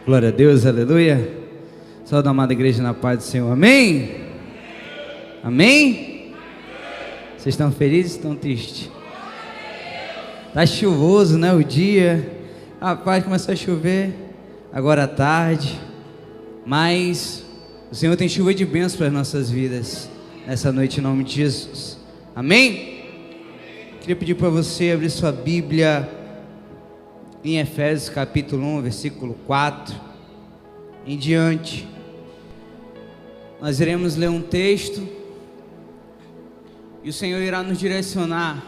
Glória a Deus, aleluia. Saúde, amada igreja, na paz do Senhor, amém? Amém? Vocês estão felizes ou estão tristes? Está chuvoso, né, o dia. Rapaz, começou a chover, agora à tarde. Mas o Senhor tem chuva de bênçãos para as nossas vidas nessa noite, em nome de Jesus, amém? Queria pedir para você abrir sua Bíblia em Efésios capítulo 1, versículo 4 em diante. Nós iremos ler um texto e o Senhor irá nos direcionar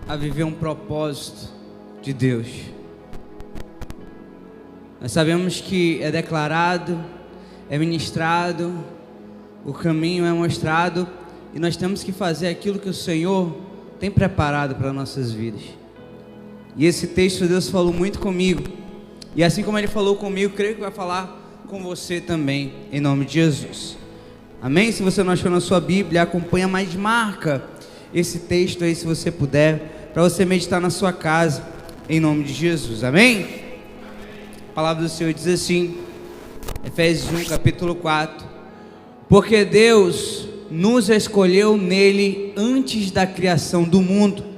a viver um propósito de Deus. Nós sabemos que é declarado, é ministrado, o caminho é mostrado e nós temos que fazer aquilo que o Senhor tem preparado para nossas vidas. E esse texto Deus falou muito comigo, e assim como Ele falou comigo, creio que vai falar com você também, em nome de Jesus, amém? Se você não achou na sua Bíblia, acompanha, mas marca esse texto aí, se você puder, para você meditar na sua casa, em nome de Jesus, amém? A palavra do Senhor diz assim, Efésios 1, capítulo 4: porque Deus nos escolheu nele antes da criação do mundo,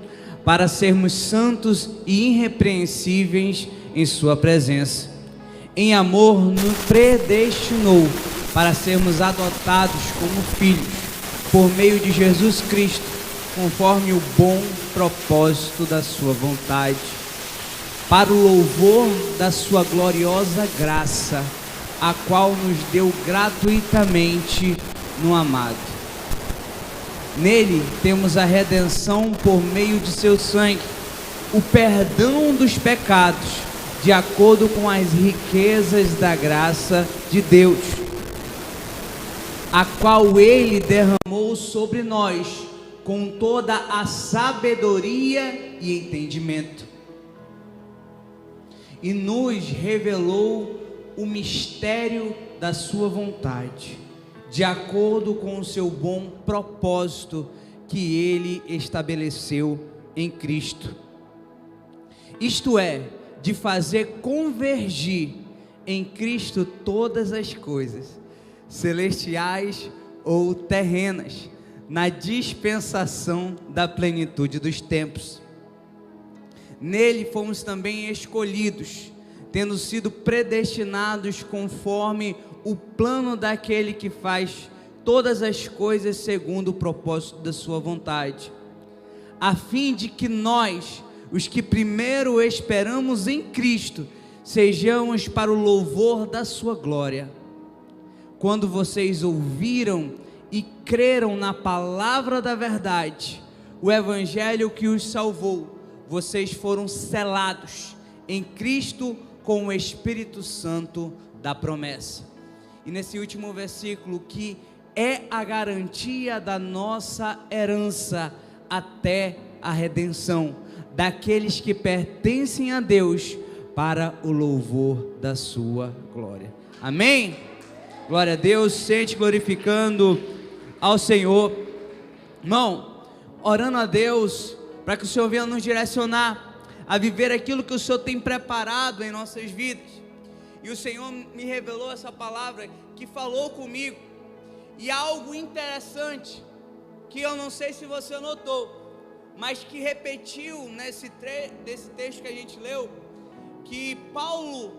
para sermos santos e irrepreensíveis em sua presença. Em amor nos predestinou para sermos adotados como filhos, por meio de Jesus Cristo, conforme o bom propósito da sua vontade, para o louvor da sua gloriosa graça, a qual nos deu gratuitamente no amado. Nele temos a redenção por meio de seu sangue, o perdão dos pecados, de acordo com as riquezas da graça de Deus, a qual Ele derramou sobre nós com toda a sabedoria e entendimento, e nos revelou o mistério da sua vontade, de acordo com o seu bom propósito que Ele estabeleceu em Cristo. Isto é, de fazer convergir em Cristo todas as coisas, celestiais ou terrenas, na dispensação da plenitude dos tempos. Nele fomos também escolhidos, tendo sido predestinados conforme o plano daquele que faz todas as coisas segundo o propósito da sua vontade, a fim de que nós, os que primeiro esperamos em Cristo, sejamos para o louvor da sua glória. Quando vocês ouviram e creram na palavra da verdade, o evangelho que os salvou, vocês foram selados em Cristo com o Espírito Santo da promessa. E nesse último versículo, que é a garantia da nossa herança até a redenção, daqueles que pertencem a Deus, para o louvor da sua glória, amém? Glória a Deus, sente glorificando ao Senhor, irmão, orando a Deus, para que o Senhor venha nos direcionar a viver aquilo que o Senhor tem preparado em nossas vidas. E o Senhor me revelou essa palavra, que falou comigo, e algo interessante, que eu não sei se você notou, mas que repetiu desse texto que a gente leu, que Paulo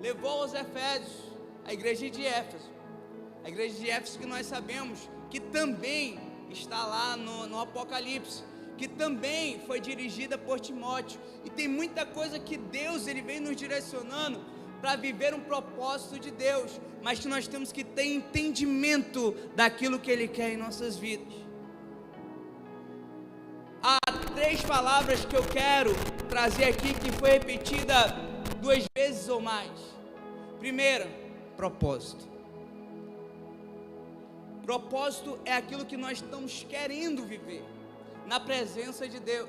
levou aos Efésios, a igreja de Éfeso, que nós sabemos que também está lá no Apocalipse, que também foi dirigida por Timóteo, e tem muita coisa que Deus ele vem nos direcionando para viver um propósito de Deus, mas que nós temos que ter entendimento daquilo que Ele quer em nossas vidas. Há 3 palavras que eu quero trazer aqui, que foi repetida 2 vezes ou mais. Primeira, propósito. Propósito é aquilo que nós estamos querendo viver na presença de Deus.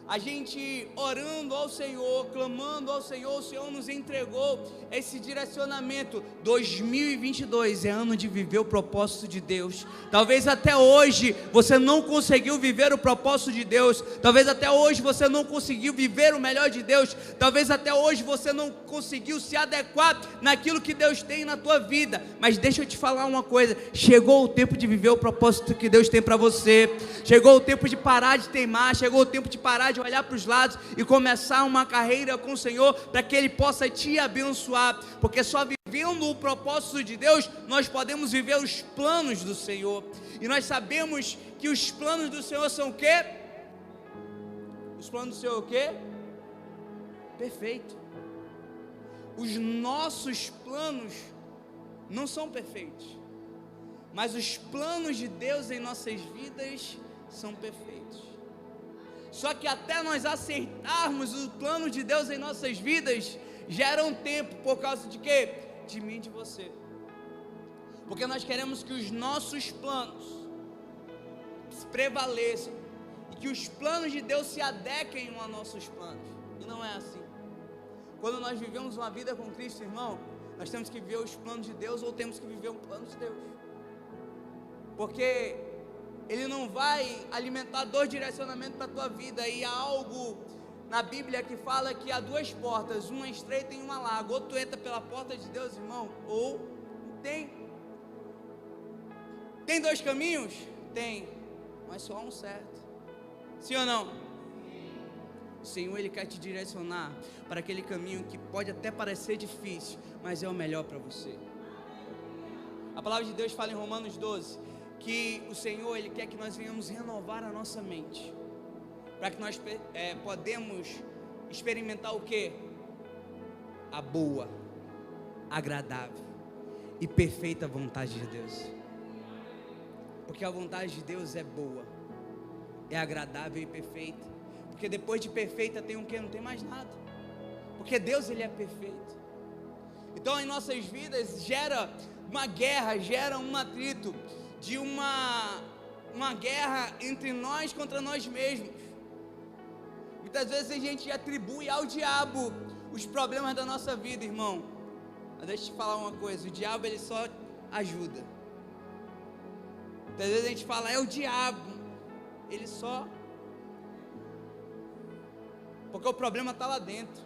a gente orando ao Senhor, clamando ao Senhor, o Senhor nos entregou esse direcionamento. 2022 é ano de viver o propósito de Deus. Talvez até hoje você não conseguiu viver o propósito de Deus. Talvez até hoje você não conseguiu viver o melhor de Deus. Talvez até hoje você não conseguiu se adequar naquilo que Deus tem na tua vida. Mas deixa eu te falar uma coisa: chegou o tempo de viver o propósito que Deus tem para você. Chegou o tempo de parar de teimar. Chegou o tempo de parar de olhar para os lados e começar uma carreira com o Senhor, para que Ele possa te abençoar, porque só vivendo o propósito de Deus, nós podemos viver os planos do Senhor, e nós sabemos que os planos do Senhor são o quê? Os planos do Senhor o quê? Perfeito. Os nossos planos não são perfeitos, mas os planos de Deus em nossas vidas são perfeitos. Só que até nós aceitarmos o plano de Deus em nossas vidas, gera um tempo. Por causa de quê? De mim e de você. Porque nós queremos que os nossos planos prevaleçam, e que os planos de Deus se adequem aos nossos planos. E não é assim. Quando nós vivemos uma vida com Cristo, irmão, nós temos que viver os planos de Deus, ou temos que viver um plano de Deus. Porque Ele não vai alimentar dois direcionamentos para a tua vida. E há algo na Bíblia que fala que há duas portas, uma estreita e uma larga. Ou tu entra pela porta de Deus, irmão, ou tem dois caminhos? Tem, mas só um certo. Sim ou não? O Senhor, Ele quer te direcionar para aquele caminho que pode até parecer difícil, mas é o melhor para você. A palavra de Deus fala em Romanos 12 que o Senhor, Ele quer que nós venhamos renovar a nossa mente, para que nós podemos experimentar o que? A boa, agradável e perfeita vontade de Deus. Porque a vontade de Deus é boa, é agradável e perfeita. Porque depois de perfeita tem o que? Não tem mais nada. Porque Deus, Ele é perfeito. Então em nossas vidas gera uma guerra, gera um atrito, de uma guerra entre nós contra nós mesmos. Muitas vezes a gente atribui ao diabo os problemas da nossa vida, irmão. Mas deixa eu te falar uma coisa: o diabo, ele só ajuda. Muitas vezes a gente fala, é o diabo, ele só... Porque o problema está lá dentro.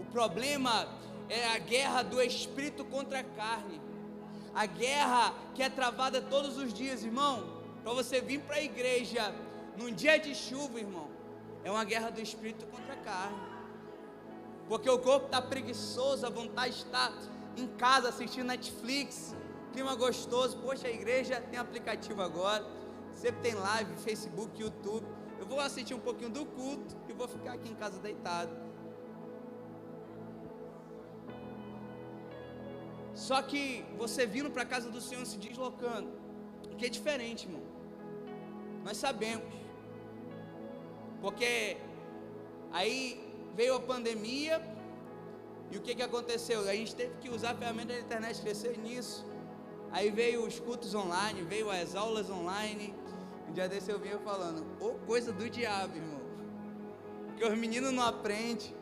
O problema é a guerra do espírito contra a carne. A guerra que é travada todos os dias, irmão. Para você vir para a igreja num dia de chuva, irmão, é uma guerra do espírito contra a carne. Porque o corpo está preguiçoso, a vontade está em casa assistindo Netflix, clima gostoso. Poxa, a igreja tem aplicativo agora, sempre tem live, Facebook, YouTube. Eu vou assistir um pouquinho do culto e vou ficar aqui em casa deitado. Só que você vindo para a casa do Senhor, se deslocando, o que é diferente, irmão. Nós sabemos. Porque aí veio a pandemia, e o que aconteceu? A gente teve que usar a ferramenta da internet, crescer nisso. Aí veio os cultos online, veio as aulas online. Um dia desse eu vinha falando, coisa do diabo, irmão. Porque os meninos não aprendem.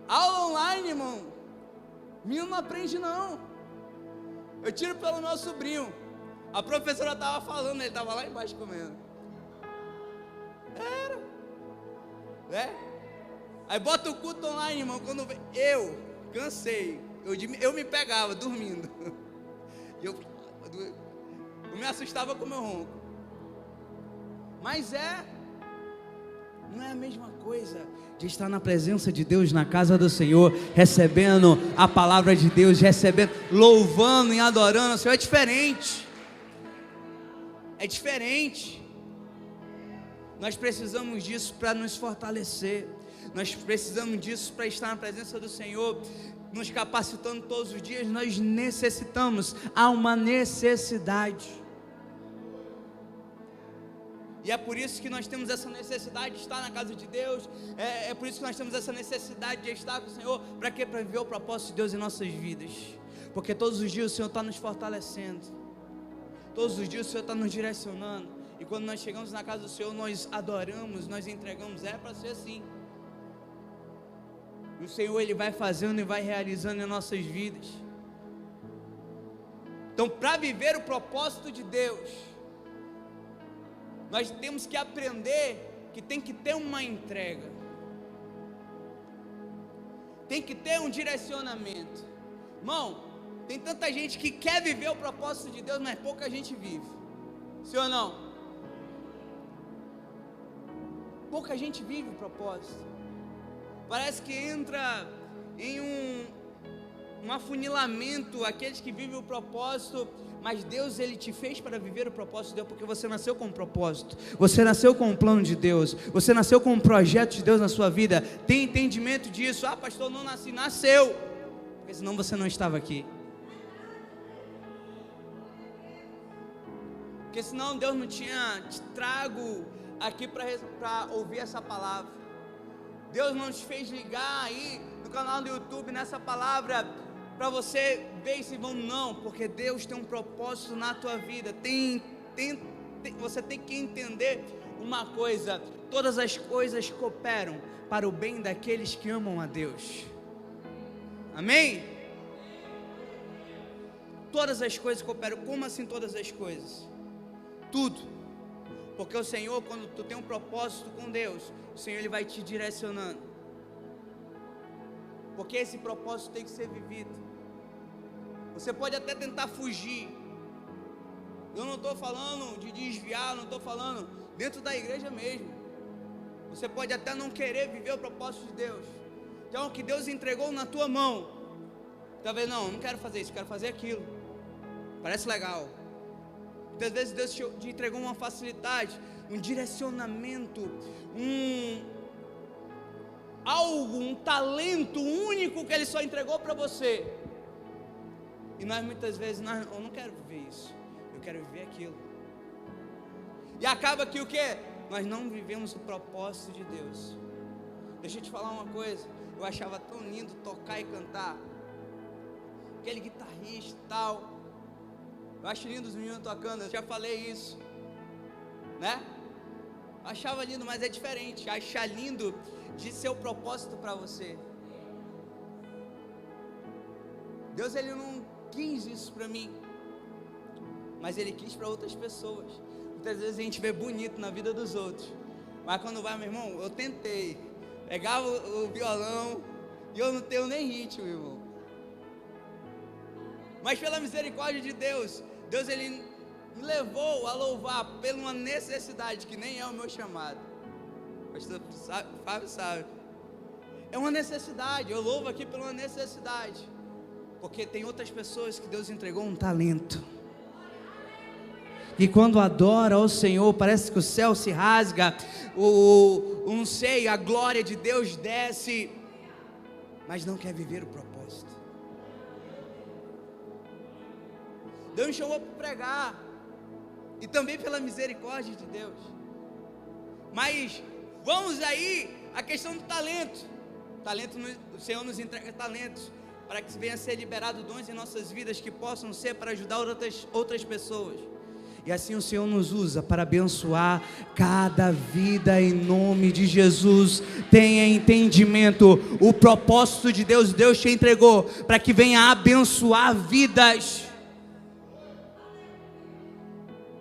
Aula online, irmão. Menino não aprende não. Eu tiro pelo meu sobrinho. A professora estava falando, ele estava lá embaixo comendo. Aí bota o culto online, irmão. Quando eu cansei, eu me pegava dormindo. Eu me assustava com o meu ronco. Mas não é a mesma coisa de estar na presença de Deus, na casa do Senhor, recebendo a palavra de Deus, recebendo, louvando e adorando o Senhor. É diferente. É diferente. Nós precisamos disso para nos fortalecer. Nós precisamos disso para estar na presença do Senhor, nos capacitando todos os dias. Nós necessitamos, há uma necessidade. E é por isso que nós temos essa necessidade de estar na casa de Deus. É por isso que nós temos essa necessidade de estar com o Senhor. Para quê? Para viver o propósito de Deus em nossas vidas. Porque todos os dias o Senhor está nos fortalecendo. Todos os dias o Senhor está nos direcionando. e quando nós chegamos na casa do Senhor, nós adoramos, nós entregamos. É para ser assim. E o Senhor, Ele vai fazendo e vai realizando em nossas vidas. Então, para viver o propósito de Deus, nós temos que aprender que tem que ter uma entrega, tem que ter um direcionamento. Irmão, tem tanta gente que quer viver o propósito de Deus, mas pouca gente vive. Sim ou não? Pouca gente vive o propósito. Parece que entra em um afunilamento aqueles que vivem o propósito, mas Deus, Ele te fez para viver o propósito de Deus, porque você nasceu com um propósito, você nasceu com um plano de Deus, você nasceu com um projeto de Deus na sua vida. Tem entendimento disso? Ah, pastor, não nasci. Nasceu, porque senão você não estava aqui. Porque senão Deus não tinha te trago aqui para ouvir essa palavra. Deus não te fez ligar aí no canal do YouTube nessa palavra para você ver se vão, não, porque Deus tem um propósito na tua vida. Você tem que entender uma coisa: todas as coisas cooperam para o bem daqueles que amam a Deus. Amém? Todas as coisas cooperam. Como assim todas as coisas? Tudo. Porque o Senhor, quando tu tem um propósito com Deus, o Senhor, Ele vai te direcionando. Porque esse propósito tem que ser vivido. Você pode até tentar fugir. Eu não estou falando de desviar, não estou falando dentro da igreja mesmo. Você pode até não querer viver o propósito de Deus. Então, o que Deus entregou na tua mão, talvez não quero fazer isso, quero fazer aquilo. Parece legal. Muitas vezes Deus te entregou uma facilidade, um direcionamento, um talento único que Ele só entregou para você. E nós muitas vezes, eu não quero viver isso, eu quero viver aquilo. E acaba que o quê? Nós não vivemos o propósito de Deus. Deixa eu te falar uma coisa, eu achava tão lindo tocar e cantar, aquele guitarrista e tal. Eu acho lindo os meninos tocando, eu já falei isso, né? Eu achava lindo, mas é diferente. Achar lindo de ser o propósito para você. Deus, Ele não quis isso para mim, mas Ele quis para outras pessoas. Muitas vezes a gente vê bonito na vida dos outros, mas quando vai, meu irmão, eu tentei, pegava o violão e eu não tenho nem ritmo, irmão. Mas pela misericórdia de Deus, Ele me levou a louvar pela uma necessidade que nem é o meu chamado. O pastor Fábio sabe. É uma necessidade, eu louvo aqui pela uma necessidade. Porque tem outras pessoas que Deus entregou um talento. E quando adora ao Senhor, parece que o céu se rasga, não sei, a glória de Deus desce, mas não quer viver o propósito. Deus me chamou para pregar, e também pela misericórdia de Deus. Mas vamos aí à questão do talento. O Senhor nos entrega talentos para que venha a ser liberado dons em nossas vidas que possam ser para ajudar outras pessoas. E assim o Senhor nos usa para abençoar cada vida em nome de Jesus. Tenha entendimento, o propósito de Deus te entregou para que venha abençoar vidas.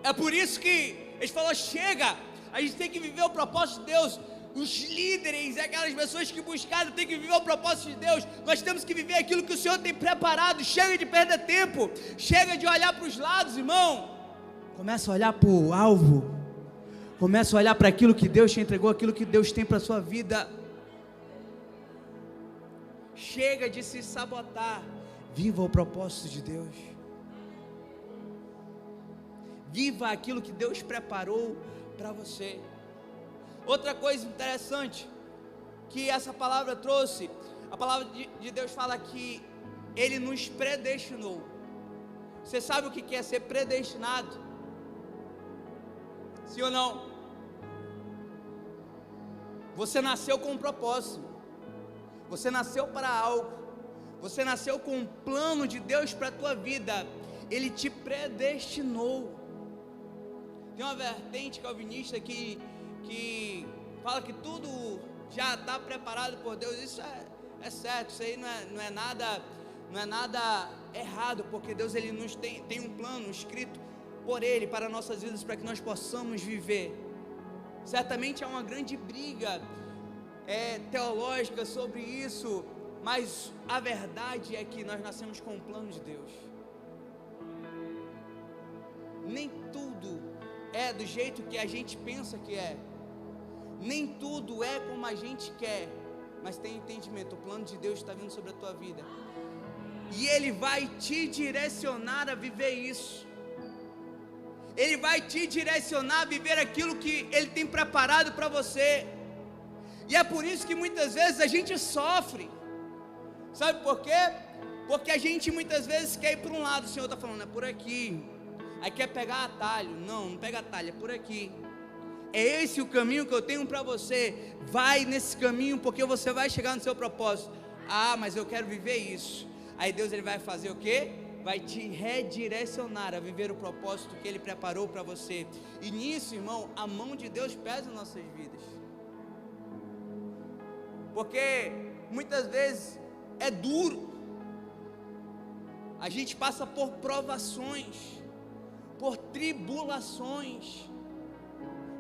É por isso que Ele falou: chega, a gente tem que viver o propósito de Deus. Os líderes, aquelas pessoas que buscaram, tem que viver o propósito de Deus. Nós temos que viver aquilo que o Senhor tem preparado. Chega de perder tempo, chega de olhar para os lados, irmão. Começa a olhar para o alvo, começa a olhar para aquilo que Deus te entregou, aquilo que Deus tem para a sua vida. Chega de se sabotar, viva o propósito de Deus. Viva aquilo que Deus preparou para você. Outra coisa interessante que essa palavra trouxe, a palavra de Deus fala que Ele nos predestinou. Você sabe o que é ser predestinado? Sim ou não? Você nasceu com um propósito, você nasceu para algo, você nasceu com um plano de Deus para a tua vida. Ele te predestinou. Tem uma vertente calvinista que fala que tudo já está preparado por Deus. Isso é certo, isso aí não é nada errado, porque Deus ele nos tem um plano escrito por Ele para nossas vidas, para que nós possamos viver. Certamente há uma grande briga teológica sobre isso, mas a verdade é que nós nascemos com o plano de Deus. Nem tudo é do jeito que a gente pensa que é, nem tudo é como a gente quer, mas tem entendimento, o plano de Deus está vindo sobre a tua vida, e Ele vai te direcionar a viver isso. Ele vai te direcionar a viver aquilo que Ele tem preparado para você. E é por isso que muitas vezes a gente sofre. Sabe por quê? Porque a gente muitas vezes quer ir para um lado, o Senhor está falando, é por aqui. Aí quer pegar atalho. Não pega atalho, é por aqui. É esse o caminho que eu tenho para você. Vai nesse caminho, porque você vai chegar no seu propósito. Ah, mas eu quero viver isso. Aí Deus ele vai fazer o quê? Vai te redirecionar a viver o propósito que Ele preparou para você. E nisso, irmão, a mão de Deus pesa nas nossas vidas. Porque muitas vezes é duro. A gente passa por provações, por tribulações.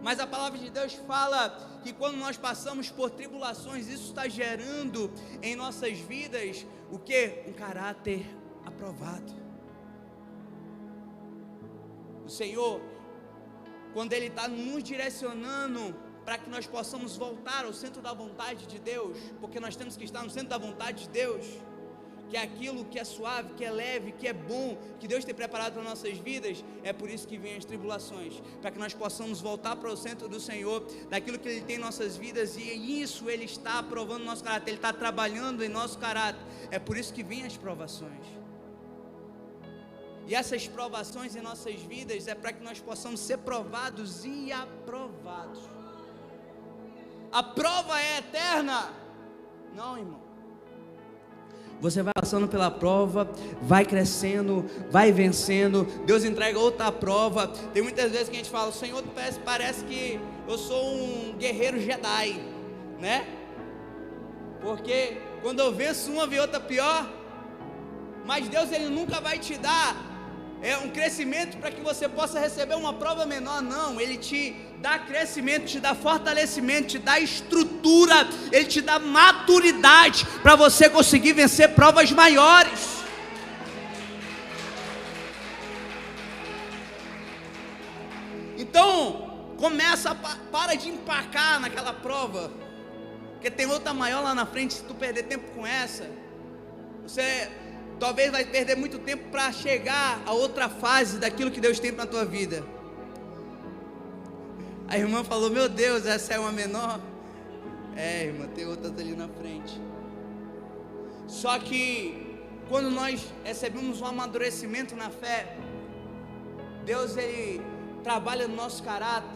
Mas a palavra de Deus fala que quando nós passamos por tribulações, isso está gerando em nossas vidas o quê? Um caráter aprovado. O Senhor, quando Ele está nos direcionando para que nós possamos voltar ao centro da vontade de Deus, porque nós temos que estar no centro da vontade de Deus, que é aquilo que é suave, que é leve, que é bom, que Deus tem preparado para nossas vidas. É por isso que vêm as tribulações, para que nós possamos voltar para o centro do Senhor, daquilo que Ele tem em nossas vidas, e isso Ele está aprovando nosso caráter, Ele está trabalhando em nosso caráter. É por isso que vêm as provações. E essas provações em nossas vidas é para que nós possamos ser provados e aprovados. A prova é eterna? Não, irmão. Você vai passando pela prova, vai crescendo, vai vencendo, Deus entrega outra prova. Tem muitas vezes que a gente fala, o Senhor parece que eu sou um guerreiro Jedi, né? Porque quando eu venço uma, vem outra pior. Mas Deus ele nunca vai te dar um crescimento para que você possa receber uma prova menor. Não, Ele te dá crescimento, te dá fortalecimento, te dá estrutura, Ele te dá maturidade para você conseguir vencer provas maiores. Então para de empacar naquela prova, porque tem outra maior lá na frente. Se tu perder tempo com essa, você talvez vai perder muito tempo para chegar a outra fase daquilo que Deus tem para a tua vida. A irmã falou, meu Deus, essa é uma menor? É, irmã, tem outras ali na frente. Só que quando nós recebemos um amadurecimento na fé, Deus ele trabalha no nosso caráter,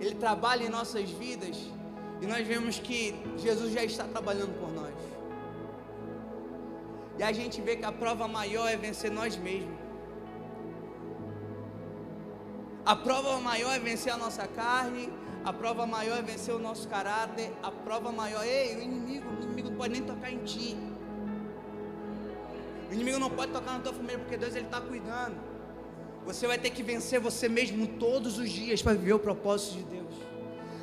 Ele trabalha em nossas vidas, e nós vemos que Jesus já está trabalhando por nós. E a gente vê que a prova maior é vencer nós mesmos. A prova maior é vencer a nossa carne. A prova maior é vencer o nosso caráter. A prova maior, o inimigo não pode nem tocar em ti. O inimigo não pode tocar na tua família, porque Deus ele está cuidando. Você vai ter que vencer você mesmo todos os dias para viver o propósito de Deus.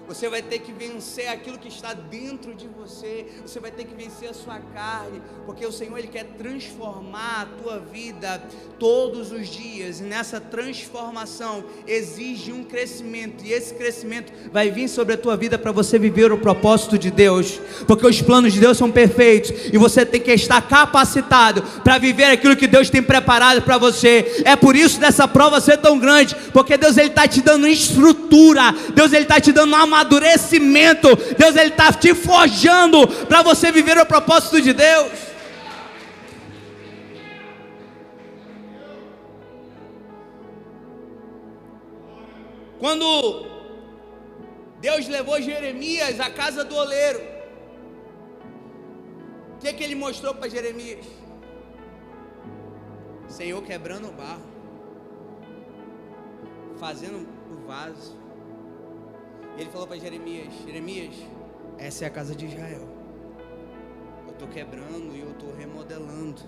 Você vai ter que vencer aquilo que está dentro de você. Você vai ter que vencer a sua carne, porque o Senhor ele quer transformar a tua vida todos os dias. E nessa transformação exige um crescimento, e esse crescimento vai vir sobre a tua vida para você viver o propósito de Deus, porque os planos de Deus são perfeitos e você tem que estar capacitado para viver aquilo que Deus tem preparado para você. É por isso dessa prova ser tão grande, porque Deus ele está te dando estrutura, Deus ele está te dando amadurecimento, Deus ele está te forjando para você viver o propósito de Deus. Quando Deus levou Jeremias à casa do oleiro, o que ele mostrou para Jeremias? Senhor quebrando o barro, fazendo o vaso. E ele falou para Jeremias: Jeremias, essa é a casa de Israel. Eu estou quebrando e eu estou remodelando.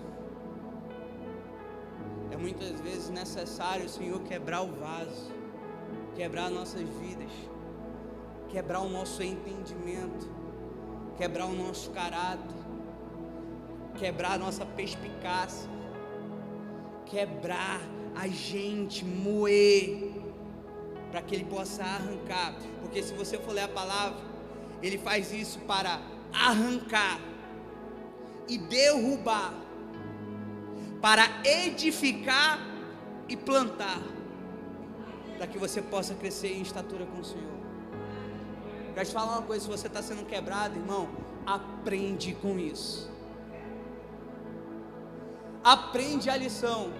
É muitas vezes necessário o Senhor quebrar o vaso, quebrar nossas vidas, quebrar o nosso entendimento, quebrar o nosso caráter, quebrar a nossa perspicácia, quebrar a gente, moer, para que Ele possa arrancar. Porque se você for ler a palavra, Ele faz isso para arrancar e derrubar, para edificar e plantar, para que você possa crescer em estatura com o Senhor. Quero te falar uma coisa: se você está sendo quebrado, irmão, aprende com isso. Aprende a lição.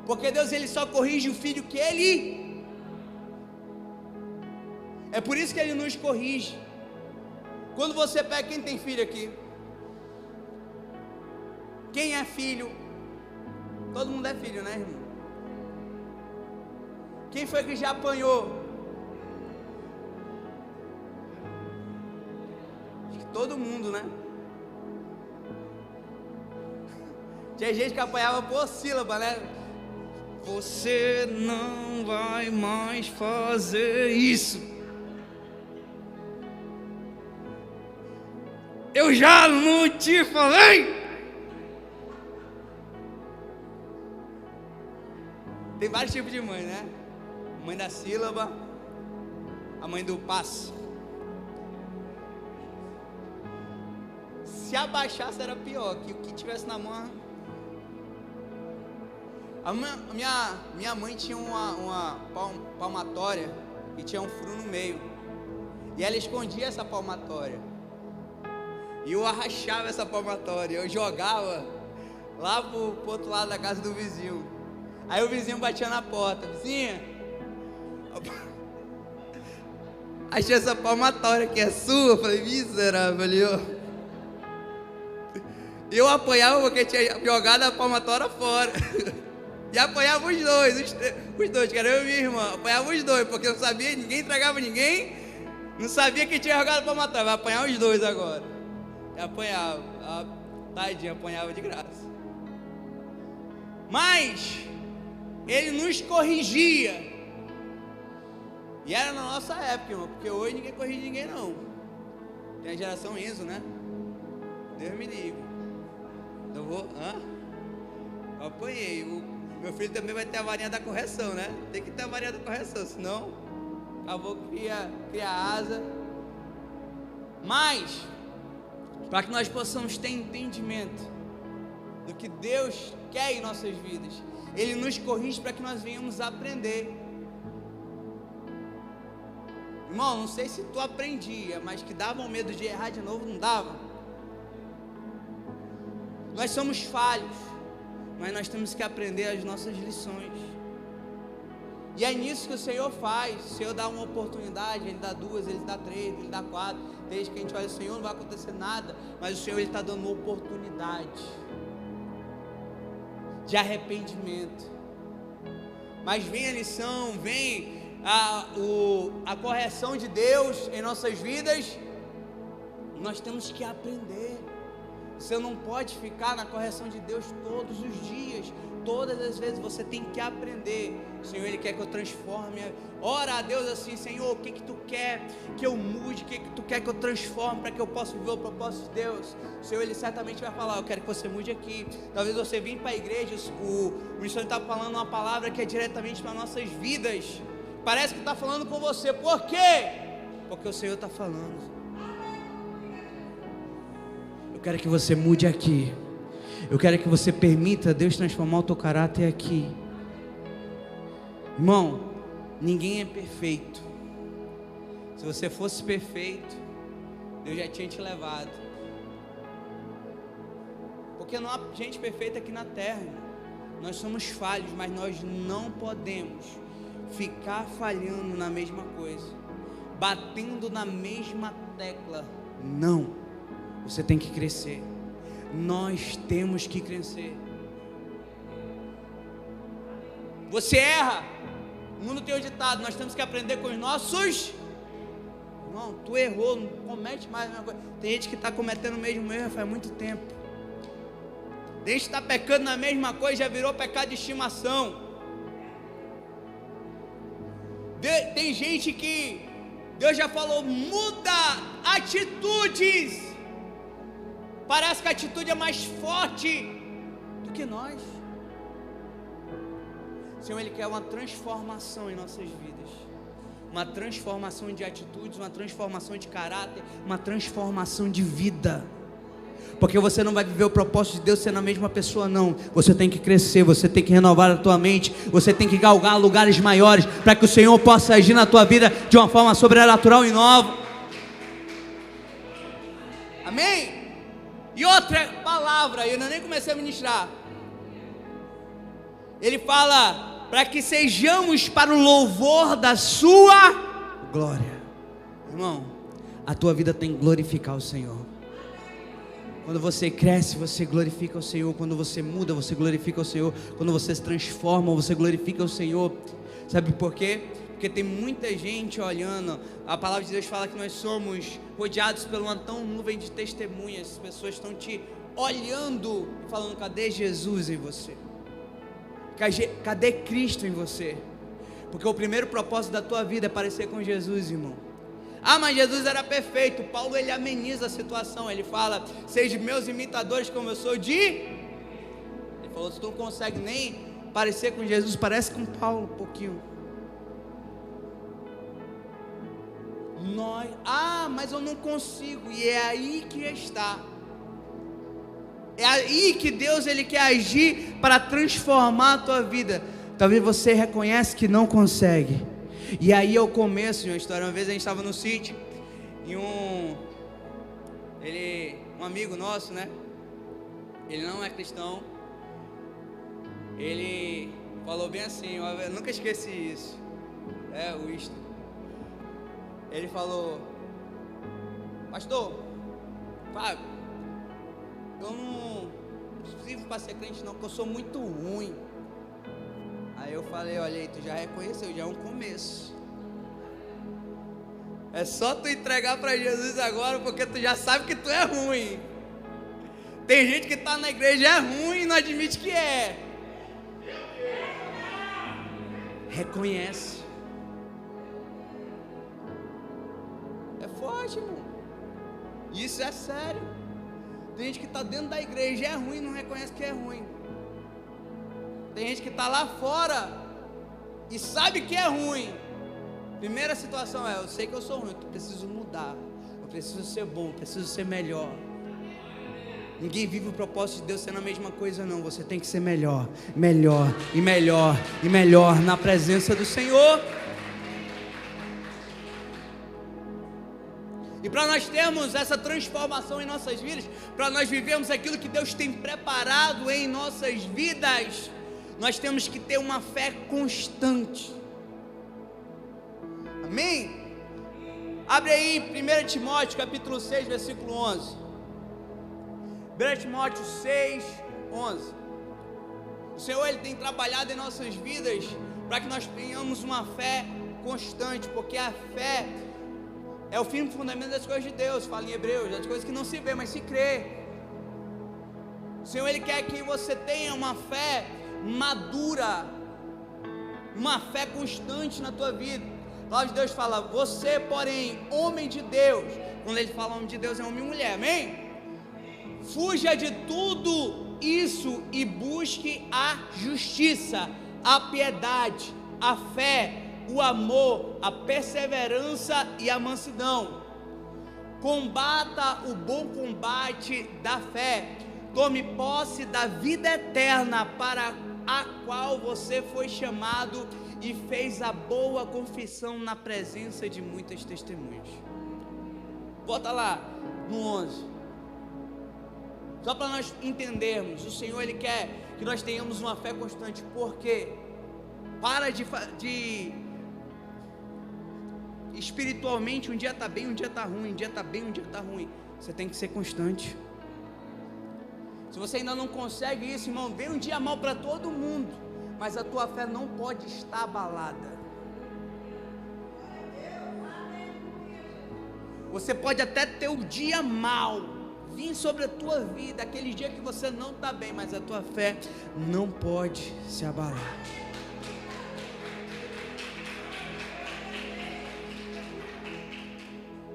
Porque Deus, Ele só corrige o filho que Ele... É por isso que Ele nos corrige. Quando você pega... Quem tem filho aqui? Quem é filho? Todo mundo é filho, né, irmão? Quem foi que já apanhou? Acho que todo mundo, né? Tinha gente que apanhava por sílaba, né? Você não vai mais fazer isso. Eu já não te falei. Tem vários tipos de mãe, né? A mãe da sílaba, a mãe do passo. Se abaixasse era pior, que o que tivesse na mão. A minha mãe tinha uma palmatória e tinha um furo no meio. E ela escondia essa palmatória. E eu arrachava essa palmatória. Eu jogava lá pro outro lado da casa do vizinho. Aí o vizinho batia na porta: vizinha, achei essa palmatória que é sua. Eu falei: miserável. Eu apanhava porque tinha jogado a palmatória fora. E apanhava os dois, que era eu e minha irmã. Apanhava os dois, porque não sabia, ninguém entregava ninguém. Não sabia que tinha jogado para matar. Vai apanhar os dois agora. E apanhava. Tadinha, apanhava de graça. Mas Ele nos corrigia. E era na nossa época, irmão. Porque hoje ninguém corrige ninguém, não. Tem a geração Enzo, né? Deus me livre. Eu vou... Eu apanhei. Meu filho também vai ter a varinha da correção, né? Tem que ter a varinha da correção, senão acabou que cria asa. Mas, para que nós possamos ter entendimento do que Deus quer em nossas vidas, Ele nos corrige para que nós venhamos aprender. Irmão, não sei se tu aprendia, mas que dava um medo de errar de novo, não dava? Nós somos falhos, mas nós temos que aprender as nossas lições. E é nisso que o Senhor faz. O Senhor dá uma oportunidade, Ele dá 2, Ele dá 3, Ele dá 4. Desde que a gente olha o Senhor, não vai acontecer nada. Mas o Senhor, Ele está dando uma oportunidade de arrependimento. Mas vem a lição, vem a correção de Deus em nossas vidas. Nós temos que aprender. Você não pode ficar na correção de Deus todos os dias. Todas as vezes você tem que aprender. Senhor, Ele quer que eu transforme. Ora a Deus assim: Senhor, o que que Tu quer que eu mude? O que que Tu quer que eu transforme para que eu possa viver o propósito de Deus? O Senhor, Ele certamente vai falar: eu quero que você mude aqui. Talvez você venha para a igreja, o missionário está falando uma palavra que é diretamente para nossas vidas. Parece que está falando com você. Por quê? Porque o Senhor está falando. Eu quero que você mude aqui. Eu quero que você permita Deus transformar o teu caráter aqui. Irmão, ninguém é perfeito. Se você fosse perfeito, Deus já tinha te levado. Porque não há gente perfeita aqui na terra. Nós somos falhos, mas nós não podemos ficar falhando na mesma coisa, batendo na mesma tecla. Não, você tem que crescer. Nós temos que crescer. Você erra, O mundo tem o ditado, nós temos que aprender com os nossos. Irmão, tu errou, não comete mais a mesma coisa. Tem gente que está cometendo o mesmo erro faz muito tempo. Tem gente que está pecando na mesma coisa, já virou pecado de estimação. Tem gente que Deus já falou, muda atitudes. Parece que a atitude é mais forte do que nós. O Senhor, Ele quer uma transformação em nossas vidas. Uma transformação de atitudes, uma transformação de caráter, uma transformação de vida. Porque você não vai viver o propósito de Deus sendo a mesma pessoa, não. Você tem que crescer, você tem que renovar a tua mente, você tem que galgar lugares maiores, para que o Senhor possa agir na tua vida de uma forma sobrenatural e nova. Amém? E outra palavra, eu nem comecei a ministrar. Ele fala, para que sejamos para o louvor da sua glória. Irmão, a tua vida tem que glorificar o Senhor. Quando você cresce, você glorifica o Senhor. Quando você muda, você glorifica o Senhor. Quando você se transforma, você glorifica o Senhor. Sabe por quê? Porque tem muita gente olhando. A palavra de Deus fala que nós somos rodeados por uma tão nuvem de testemunhas. As pessoas estão te olhando e falando, cadê Jesus em você? Cadê Cristo em você? Porque o primeiro propósito da tua vida é parecer com Jesus, irmão. Ah, mas Jesus era perfeito. Paulo, ele ameniza a situação. Ele fala, sejam meus imitadores como eu sou de... Ele falou, se tu não consegue nem parecer com Jesus, parece com Paulo um pouquinho. Mas eu não consigo. E é aí que está. É aí que Deus, Ele quer agir para transformar a tua vida. Talvez você reconhece que não consegue. E aí eu começo de uma história. Uma vez a gente estava no sítio e um amigo nosso, né? Ele não é cristão. Ele falou bem assim, eu nunca esqueci isso. O Isto. Ele falou, pastor, Fábio, eu não sirvo para ser crente não, porque eu sou muito ruim. Aí eu falei, olha aí, tu já reconheceu, já é um começo. É só tu entregar para Jesus agora, porque tu já sabe que tu é ruim. Tem gente que está na igreja, é ruim e não admite que é. Reconhece. É forte, irmão. Isso é sério. Tem gente que está dentro da igreja, é ruim e não reconhece que é ruim. Tem gente que está lá fora e sabe que é ruim. Primeira situação eu sei que eu sou ruim, eu preciso mudar, eu preciso ser bom, eu preciso ser melhor. Ninguém vive o propósito de Deus sendo a mesma coisa não, você tem que ser melhor, melhor e melhor e melhor na presença do Senhor. E para nós termos essa transformação em nossas vidas, para nós vivermos aquilo que Deus tem preparado em nossas vidas, nós temos que ter uma fé constante. Amém? Abre aí 1 Timóteo capítulo 6, versículo 11. 1 Timóteo 6, 11. O Senhor, Ele tem trabalhado em nossas vidas para que nós tenhamos uma fé constante, porque a fé é o firme fundamento das coisas de Deus. Fala em Hebreus, das coisas que não se vê, mas se crê. O Senhor, Ele quer que você tenha uma fé madura, uma fé constante na tua vida. A palavra de Deus fala, você porém, homem de Deus. Quando Ele fala homem de Deus, é homem e mulher, amém? Fuja de tudo isso e busque a justiça, a piedade, a fé, o amor, a perseverança e a mansidão. Combata o bom combate da fé. Tome posse da vida eterna para a qual você foi chamado e fez a boa confissão na presença de muitas testemunhas. Volta lá no 11. Só para nós entendermos, o Senhor, Ele quer que nós tenhamos uma fé constante. Porque para de espiritualmente, um dia está bem, um dia está ruim, um dia está bem, um dia está ruim. Você tem que ser constante. Se você ainda não consegue isso, irmão, vem um dia mal para todo mundo, mas a tua fé não pode estar abalada. Você pode até ter o dia mal vir sobre a tua vida, aquele dia que você não está bem, mas a tua fé não pode se abalar.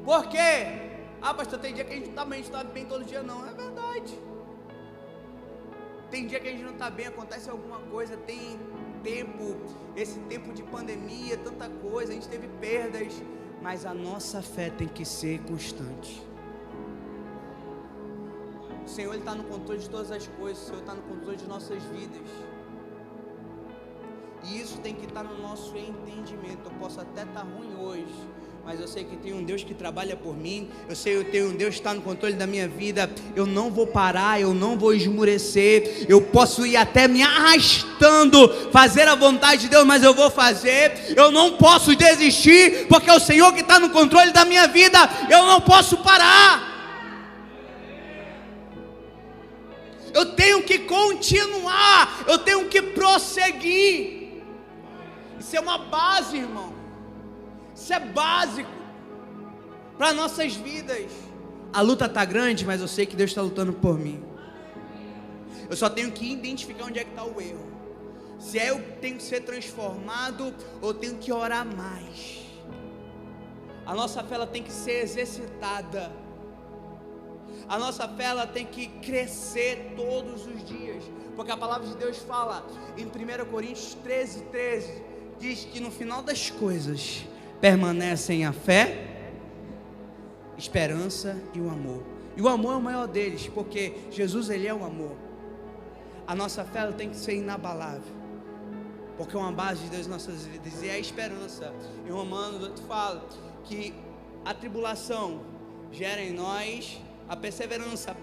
Por quê? Pastor, tem dia que a gente não está bem todo dia, não. É verdade. Tem dia que a gente não está bem, acontece alguma coisa, tem tempo, esse tempo de pandemia, tanta coisa, a gente teve perdas, mas a nossa fé tem que ser constante. O Senhor está no controle de todas as coisas, o Senhor está no controle de nossas vidas, e isso tem que estar no nosso entendimento. Eu posso até estar ruim hoje, mas eu sei que tem um Deus que trabalha por mim, eu sei que eu tenho um Deus que está no controle da minha vida, eu não vou parar, eu não vou esmurecer, eu posso ir até me arrastando, fazer a vontade de Deus, mas eu vou fazer, eu não posso desistir, porque é o Senhor que está no controle da minha vida, eu não posso parar, eu tenho que continuar, eu tenho que prosseguir, isso é uma base, irmão. Isso é básico para nossas vidas. A luta está grande, mas eu sei que Deus está lutando por mim. Eu só tenho que identificar onde é que está o erro. Se eu tenho que ser transformado ou tenho que orar mais. A nossa fé ela tem que ser exercitada. A nossa fé ela tem que crescer todos os dias. Porque a palavra de Deus fala em 1 Coríntios 13:13, diz que no final das coisas permanecem a fé, esperança e o amor. E o amor é o maior deles, porque Jesus ele é o amor. A nossa fé ela tem que ser inabalável, porque é uma base de Deus em nossas vidas, e é a esperança. Em Romanos fala que a tribulação gera em nós a perseverança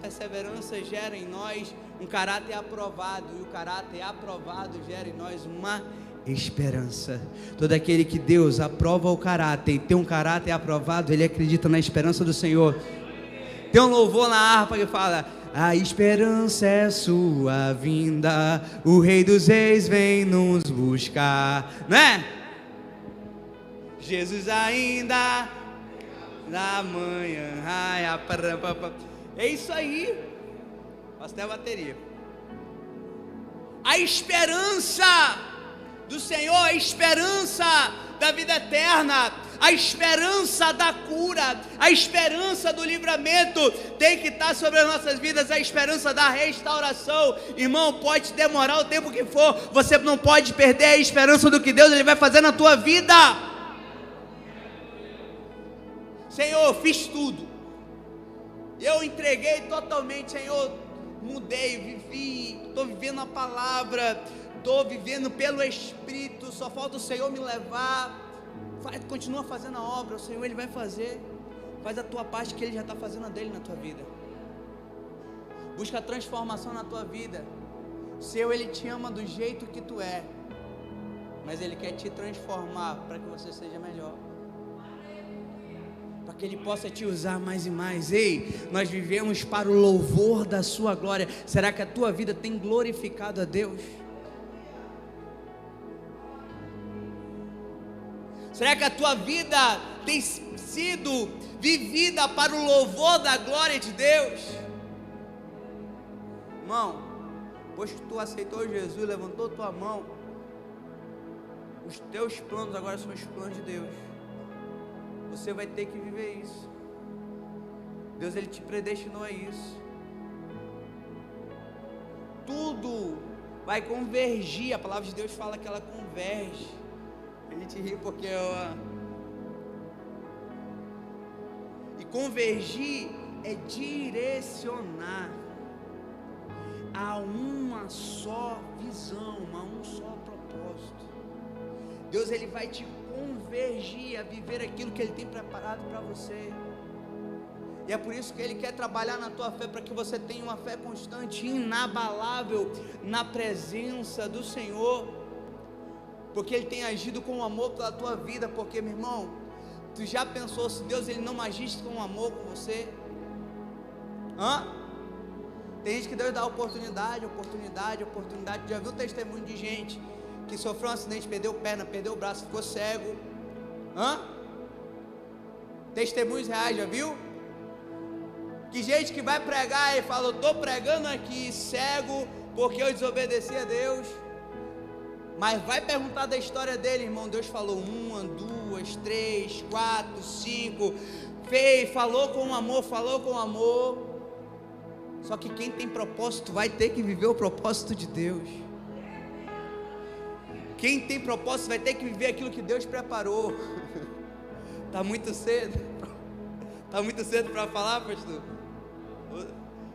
gera em nós um caráter aprovado, e o caráter aprovado gera em nós uma esperança. Todo aquele que Deus aprova o caráter e tem um caráter aprovado, ele acredita na esperança do Senhor. Tem um louvor na harpa que fala: a esperança é sua vinda, o Rei dos Reis vem nos buscar, né? Jesus ainda na manhã, é isso aí. Faço até a bateria. A esperança do Senhor, a esperança da vida eterna, a esperança da cura, a esperança do livramento tem que estar sobre as nossas vidas, a esperança da restauração. Irmão, pode demorar o tempo que for, você não pode perder a esperança do que Deus ele vai fazer na tua vida. Senhor, fiz tudo, eu entreguei totalmente, Senhor, mudei, vivi, estou vivendo a palavra, estou vivendo pelo Espírito, só falta o Senhor me levar. Continua fazendo a obra, o Senhor ele vai fazer. Faz a tua parte que ele já está fazendo a dele na tua vida. Busca a transformação na tua vida. O Senhor ele te ama do jeito que tu é, mas ele quer te transformar para que você seja melhor, para que ele possa te usar mais e mais. Ei, nós vivemos para o louvor da sua glória. Será que a tua vida tem glorificado a Deus? Será que a tua vida tem sido vivida para o louvor da glória de Deus? Irmão, depois que tu aceitou Jesus, levantou tua mão, os teus planos agora são os planos de Deus. Você vai ter que viver isso. Deus ele te predestinou a isso. Tudo vai convergir. A palavra de Deus fala que ela converge. A gente ri porque e convergir é direcionar a uma só visão, a um só propósito. Deus ele vai te convergir a viver aquilo que ele tem preparado para você. E é por isso que ele quer trabalhar na tua fé, para que você tenha uma fé constante, inabalável na presença do Senhor, porque ele tem agido com amor pela tua vida. Porque, meu irmão, tu já pensou se Deus ele não agisse com amor com você? Tem gente que Deus dá oportunidade. Já viu testemunho de gente que sofreu um acidente, perdeu perna, perdeu o braço, ficou cego? Testemunhos reais, já viu? Que gente que vai pregar e fala: eu estou pregando aqui cego porque eu desobedeci a Deus. Mas vai perguntar da história dele, irmão. Deus falou 1, 2, 3, 4, 5. Fez, falou com amor, falou com amor. Só que quem tem propósito vai ter que viver o propósito de Deus. Quem tem propósito vai ter que viver aquilo que Deus preparou. Tá muito cedo? Tá muito cedo para falar, pastor?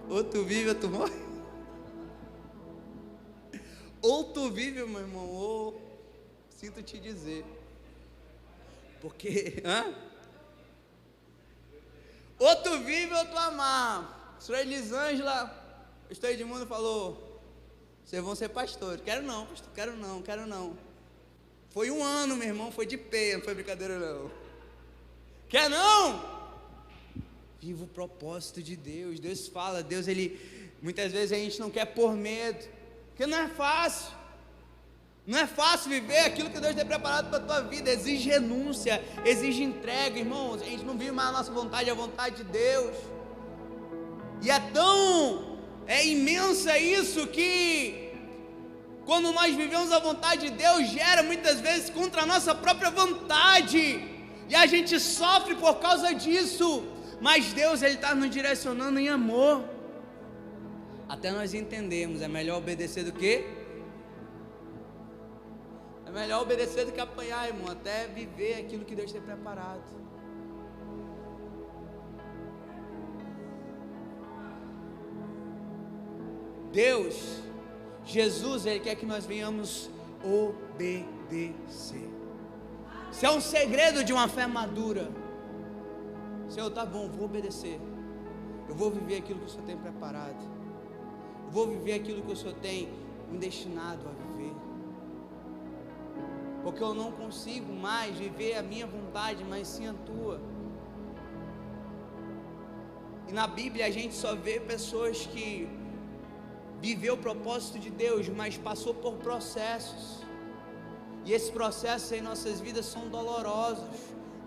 Ou tu vive ou tu morre. Ou tu vive, meu irmão, ou sinto te dizer. Porque, ou tu vive ou tu amar. A senhora Elisângela, o pastor Edmundo falou: vocês vão ser pastores. Quero não, pastor, quero não. Foi 1 ano, meu irmão, foi de pé, não foi brincadeira não. Quer não? Viva o propósito de Deus. Deus fala, Deus, ele, muitas vezes a gente não quer por medo, porque não é fácil. Não é fácil viver aquilo que Deus tem preparado para a tua vida. Exige renúncia, exige entrega, irmãos. A gente não vive mais a nossa vontade, a vontade de Deus. E é imensa isso, que quando nós vivemos a vontade de Deus, gera muitas vezes contra a nossa própria vontade, e a gente sofre por causa disso. Mas Deus, ele está nos direcionando em amor, até nós entendermos. É melhor obedecer do que? É melhor obedecer do que apanhar, irmão, até viver aquilo que Deus tem preparado. Deus, Jesus, ele quer que nós venhamos obedecer. Isso é um segredo de uma fé madura. Senhor, tá bom, vou obedecer. Eu vou viver aquilo que o Senhor tem preparado. Eu vou viver aquilo que o Senhor tem me destinado a viver. Porque eu não consigo mais viver a minha vontade, mas sim a tua. E na Bíblia a gente só vê pessoas que viveu o propósito de Deus, mas passou por processos. E esses processos em nossas vidas são dolorosos,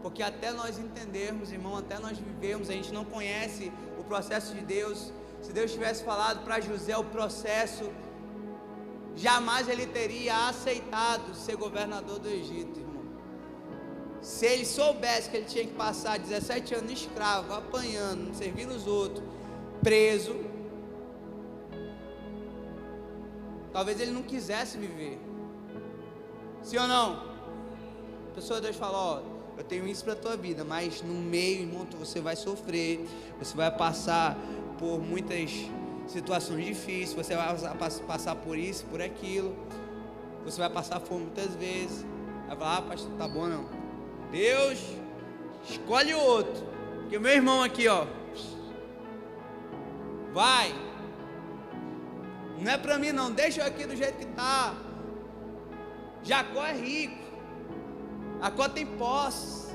porque até nós entendermos, irmão, até nós vivermos, a gente não conhece o processo de Deus. Se Deus tivesse falado para José o processo, jamais ele teria aceitado ser governador do Egito, irmão. Se ele soubesse que ele tinha que passar 17 anos escravo, apanhando, servindo os outros, preso, talvez ele não quisesse viver. Sim ou não? A pessoa de Deus fala: ó, eu tenho isso para a tua vida, mas no meio, irmão, você vai sofrer, você vai passar por muitas situações difíceis, você vai passar por isso, por aquilo, você vai passar fome muitas vezes. Vai falar: ah, pastor, tá bom não, Deus, escolhe outro, porque o meu irmão aqui, ó, vai, não é para mim não, deixa eu aqui do jeito que tá. Jacó é rico, Jacó tem posses,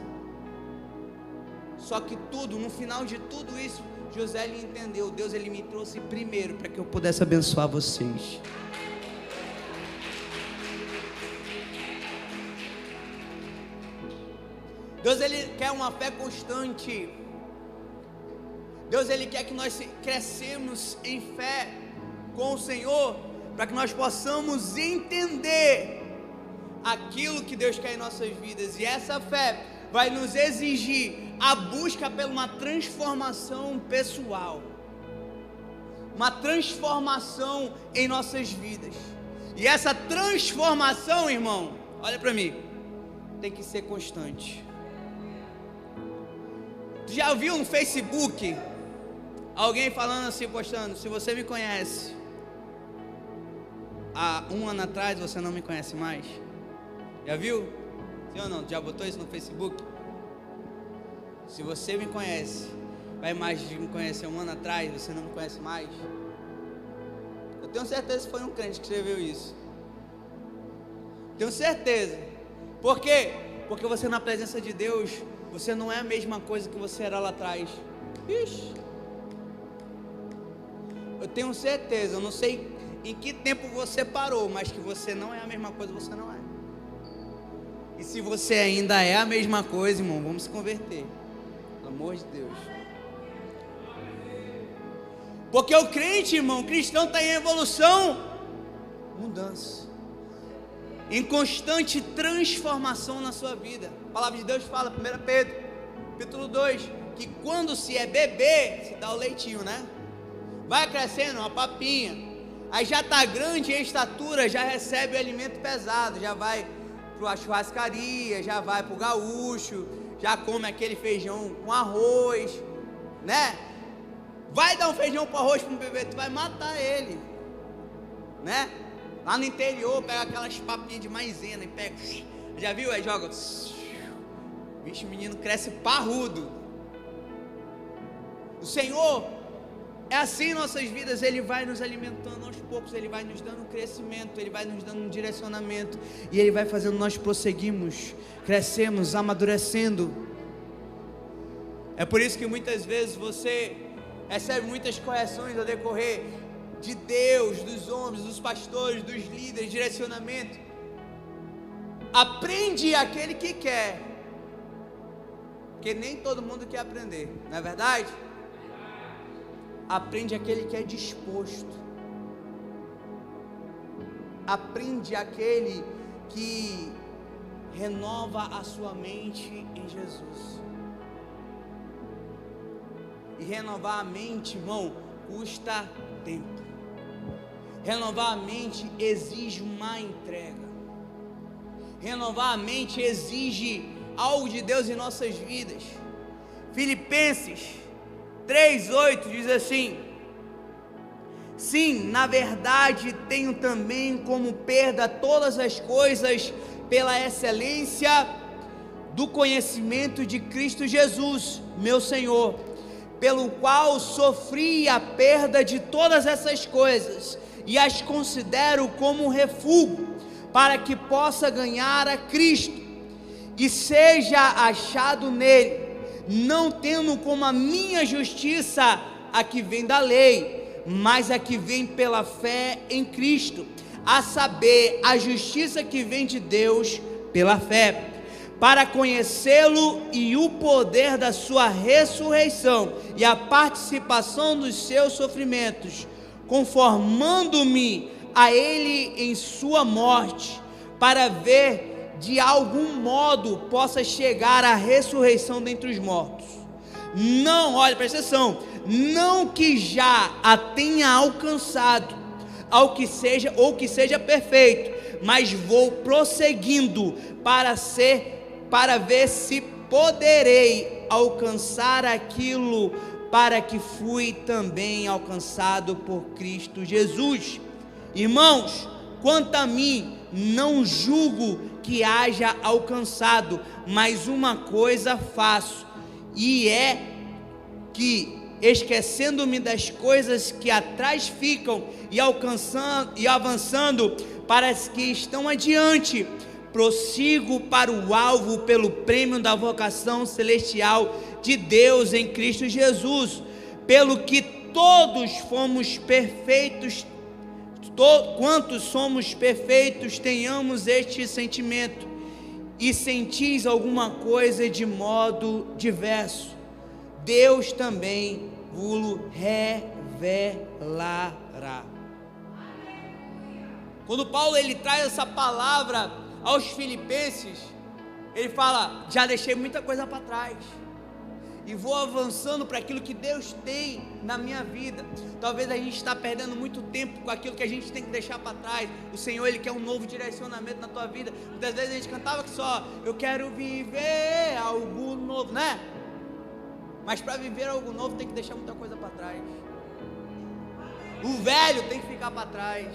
só que tudo, no final de tudo isso, José ele entendeu: Deus, ele me trouxe primeiro para que eu pudesse abençoar vocês. Deus, ele quer uma fé constante. Deus, ele quer que nós crescemos em fé com o Senhor, para que nós possamos entender aquilo que Deus quer em nossas vidas. E essa fé vai nos exigir a busca por uma transformação pessoal, uma transformação em nossas vidas. E essa transformação, irmão, olha para mim, tem que ser constante. Tu já viu no Facebook alguém falando assim, postando: se você me conhece há 1 ano atrás, você não me conhece mais? Já viu? Sim ou não? Já botou isso no Facebook? Se você me conhece, vai mais de me conhecer 1 ano atrás, você não me conhece mais? Eu tenho certeza que foi um crente que escreveu isso. Tenho certeza. Por quê? Porque você, na presença de Deus, você não é a mesma coisa que você era lá atrás. Ixi. Eu tenho certeza, eu não sei em que tempo você parou, mas que você não é a mesma coisa, você não é. E se você ainda é a mesma coisa, irmão, vamos se converter. Pelo amor de Deus. Porque o crente, irmão, o cristão está em evolução, mudança, em constante transformação na sua vida. A palavra de Deus fala, 1 Pedro, capítulo 2, que quando se é bebê, se dá o leitinho, né? Vai crescendo, uma papinha, aí já está grande em estatura, já recebe o alimento pesado, já vai para a churrascaria, já vai para o gaúcho, já come aquele feijão com arroz, né? Vai dar um feijão com arroz para um bebê, tu vai matar ele, né? Lá no interior, pega aquelas papinhas de maisena e pega, já viu? Aí joga, vixe, o menino cresce parrudo. O Senhor é assim em nossas vidas, Ele vai nos alimentando aos poucos, Ele vai nos dando um crescimento, Ele vai nos dando um direcionamento, e Ele vai fazendo nós prosseguirmos, crescemos, amadurecendo. É por isso que muitas vezes você recebe muitas correções ao decorrer de Deus, dos homens, dos pastores, dos líderes, direcionamento. Aprende aquele que quer, porque nem todo mundo quer aprender, não é verdade? Aprende aquele que é disposto. Aprende aquele que renova a sua mente em Jesus. E renovar a mente, irmão, custa tempo. Renovar a mente exige uma entrega. Renovar a mente exige algo de Deus em nossas vidas. Filipenses 3:8 diz assim: sim, na verdade tenho também como perda todas as coisas pela excelência do conhecimento de Cristo Jesus, meu Senhor, pelo qual sofri a perda de todas essas coisas e as considero como refúgio, para que possa ganhar a Cristo e seja achado nele, não tendo como a minha justiça a que vem da lei, mas a que vem pela fé em Cristo, a saber, a justiça que vem de Deus pela fé, para conhecê-lo e o poder da sua ressurreição e a participação dos seus sofrimentos, conformando-me a ele em sua morte, para ver de algum modo possa chegar à ressurreição dentre os mortos. Não, olha, presta atenção, não que já a tenha alcançado, ou que seja perfeito, mas vou prosseguindo para ver se poderei alcançar aquilo para que fui também alcançado por Cristo Jesus. Irmãos, quanto a mim, não julgo que haja alcançado, mas uma coisa faço, e é que, esquecendo-me das coisas que atrás ficam e avançando para as que estão adiante, prossigo para o alvo pelo prêmio da vocação celestial de Deus em Cristo Jesus, pelo que todos fomos perfeitos, quantos somos perfeitos, tenhamos este sentimento, e sentis alguma coisa de modo diverso, Deus também vos revelará. Quando Paulo ele traz essa palavra aos filipenses, ele fala: já deixei muita coisa para trás e vou avançando para aquilo que Deus tem na minha vida. Talvez a gente está perdendo muito tempo com aquilo que a gente tem que deixar para trás. O Senhor, Ele quer um novo direcionamento na tua vida. Muitas vezes a gente cantava que só, eu quero viver algo novo, né? Mas para viver algo novo tem que deixar muita coisa para trás. O velho tem que ficar para trás.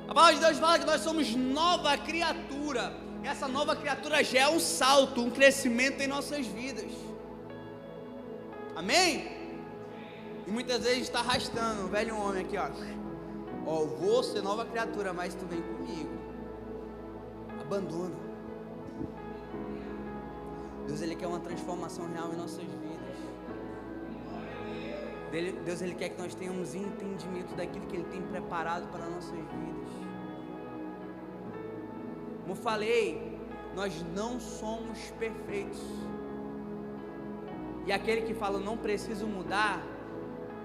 A palavra de Deus fala que nós somos nova criatura. Essa nova criatura já é um salto, um crescimento em nossas vidas. Amém? E muitas vezes a gente está arrastando o velho homem aqui, ó. Ó, vou ser nova criatura, mas tu vem comigo. Abandona. Deus, Ele quer uma transformação real em nossas vidas. Deus, Ele quer que nós tenhamos entendimento daquilo que Ele tem preparado para nossas vidas. Como falei, nós não somos perfeitos. E aquele que fala, não preciso mudar,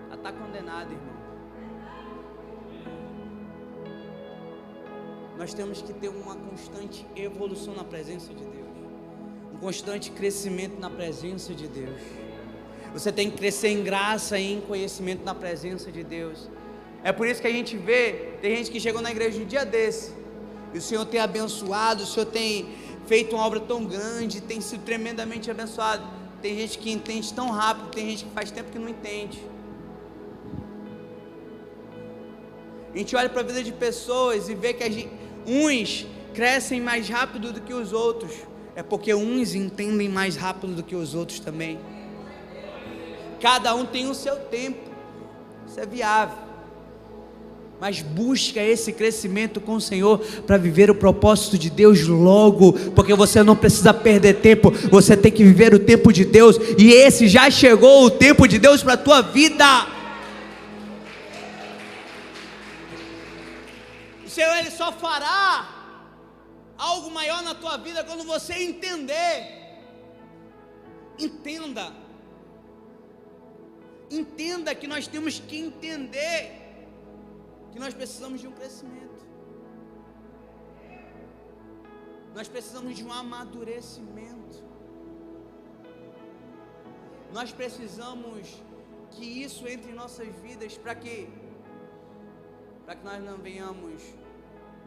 já está condenado, irmão. Nós temos que ter uma constante evolução na presença de Deus, um constante crescimento na presença de Deus. Você tem que crescer em graça e em conhecimento na presença de Deus. É por isso que a gente vê, tem gente que chegou na igreja um dia desse, e o Senhor tem abençoado, o Senhor tem feito uma obra tão grande, tem sido tremendamente abençoado. Tem gente que entende tão rápido, tem gente que faz tempo que não entende. A gente olha para a vida de pessoas e vê que uns crescem mais rápido do que os outros. É porque uns entendem mais rápido do que os outros também. Cada um tem o seu tempo, isso é viável. Mas busca esse crescimento com o Senhor para viver o propósito de Deus logo, porque você não precisa perder tempo, você tem que viver o tempo de Deus, e esse já chegou o tempo de Deus para a tua vida. O Senhor, Ele só fará algo maior na tua vida quando você entender. Entenda que nós temos que entender que nós precisamos de um crescimento, nós precisamos de um amadurecimento, nós precisamos que isso entre em nossas vidas, para que nós não venhamos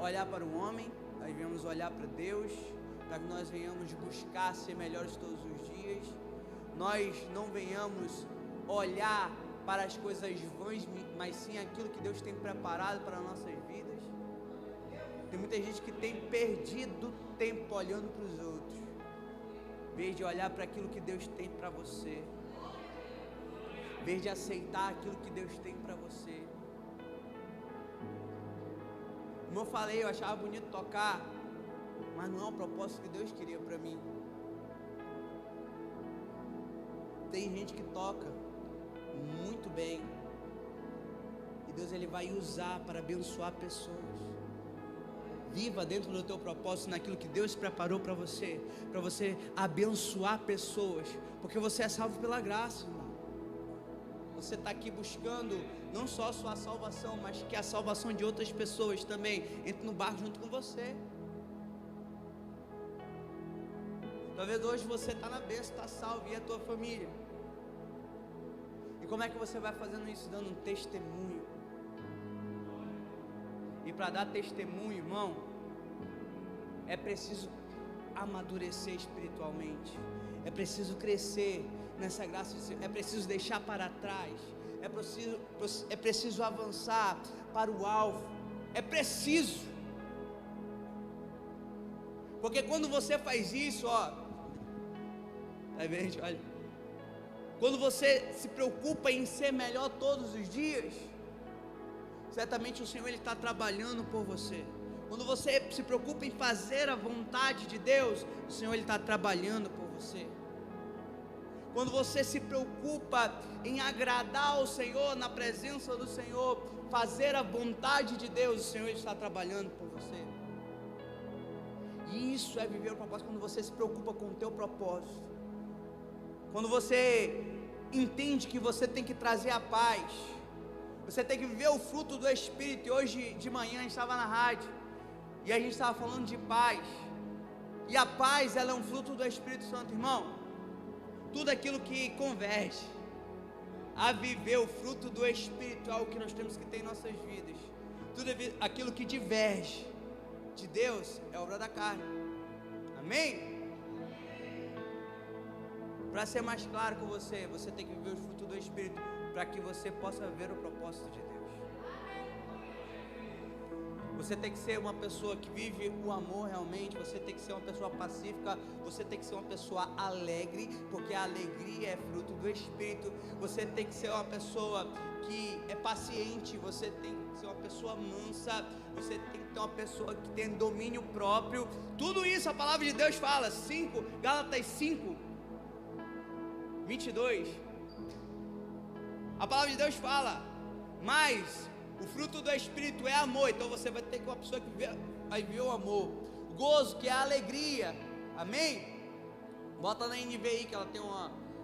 olhar para o homem, nós venhamos olhar para Deus, para que nós venhamos buscar ser melhores todos os dias, nós não venhamos olhar para as coisas vãs, mas sim aquilo que Deus tem preparado para as nossas vidas. Tem muita gente que tem perdido tempo olhando para os outros, em vez de olhar para aquilo que Deus tem para você, em vez de aceitar aquilo que Deus tem para você. Como eu falei, eu achava bonito tocar, mas não é o propósito que Deus queria para mim. Tem gente que toca muito bem, e Deus, Ele vai usar para abençoar pessoas. Viva dentro do teu propósito, naquilo que Deus preparou para você abençoar pessoas, porque você é salvo pela graça, irmão. Você está aqui buscando não só a sua salvação, mas que a salvação de outras pessoas também entre no barco junto com você. Talvez hoje você está na bênção, está salvo, e a tua família. E como é que você vai fazendo isso? Dando um testemunho. E para dar testemunho, irmão, é preciso amadurecer espiritualmente, é preciso crescer nessa graça de Deus, é preciso deixar para trás, é preciso avançar para o alvo, é preciso, porque quando você faz isso, tá vendo, olha, quando você se preocupa em ser melhor todos os dias, certamente o Senhor, Ele está trabalhando por você. Quando você se preocupa em fazer a vontade de Deus, o Senhor, Ele está trabalhando por você. Quando você se preocupa em agradar ao Senhor, na presença do Senhor, fazer a vontade de Deus, o Senhor, Ele está trabalhando por você. E isso é viver o propósito, quando você se preocupa com o teu propósito. Quando você entende que você tem que trazer a paz, você tem que viver o fruto do Espírito. E hoje de manhã a gente estava na rádio, e a gente estava falando de paz, e a paz, ela é um fruto do Espírito Santo, irmão. Tudo aquilo que converge a viver o fruto do Espírito é algo que nós temos que ter em nossas vidas. Tudo aquilo que diverge de Deus é obra da carne. Amém? Para ser mais claro com você, você tem que viver o fruto do Espírito, para que você possa ver o propósito de Deus. Você tem que ser uma pessoa que vive o amor realmente, você tem que ser uma pessoa pacífica, você tem que ser uma pessoa alegre, porque a alegria é fruto do Espírito. Você tem que ser uma pessoa que é paciente, você tem que ser uma pessoa mansa, você tem que ter uma pessoa que tem domínio próprio. Tudo isso a palavra de Deus fala. Gálatas 5, 22. A palavra de Deus fala, mas o fruto do Espírito é amor. Então você vai ter que uma pessoa que vai ver o amor. Gozo, que é a alegria. Amém? Bota na NVI, que ela tem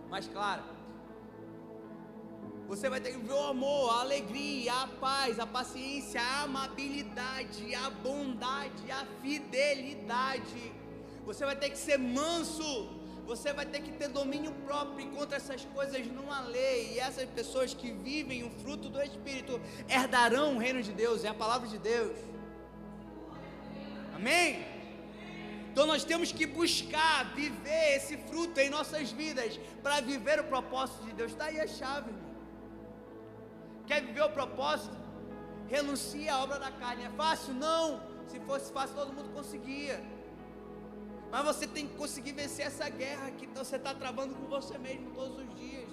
mais clara. Você vai ter que viver o amor, a alegria, a paz, a paciência, a amabilidade, a bondade, a fidelidade. Você vai ter que ser manso. Você vai ter que ter domínio próprio. Enquanto essas coisas não há lei. E essas pessoas que vivem o fruto do Espírito herdarão o reino de Deus. É a palavra de Deus. Amém? Então nós temos que buscar viver esse fruto em nossas vidas, para viver o propósito de Deus. Está aí a chave, irmão. Quer viver o propósito? Renuncia à obra da carne. É fácil? Não. Se fosse fácil, todo mundo conseguia. Mas você tem que conseguir vencer essa guerra que você está travando com você mesmo todos os dias.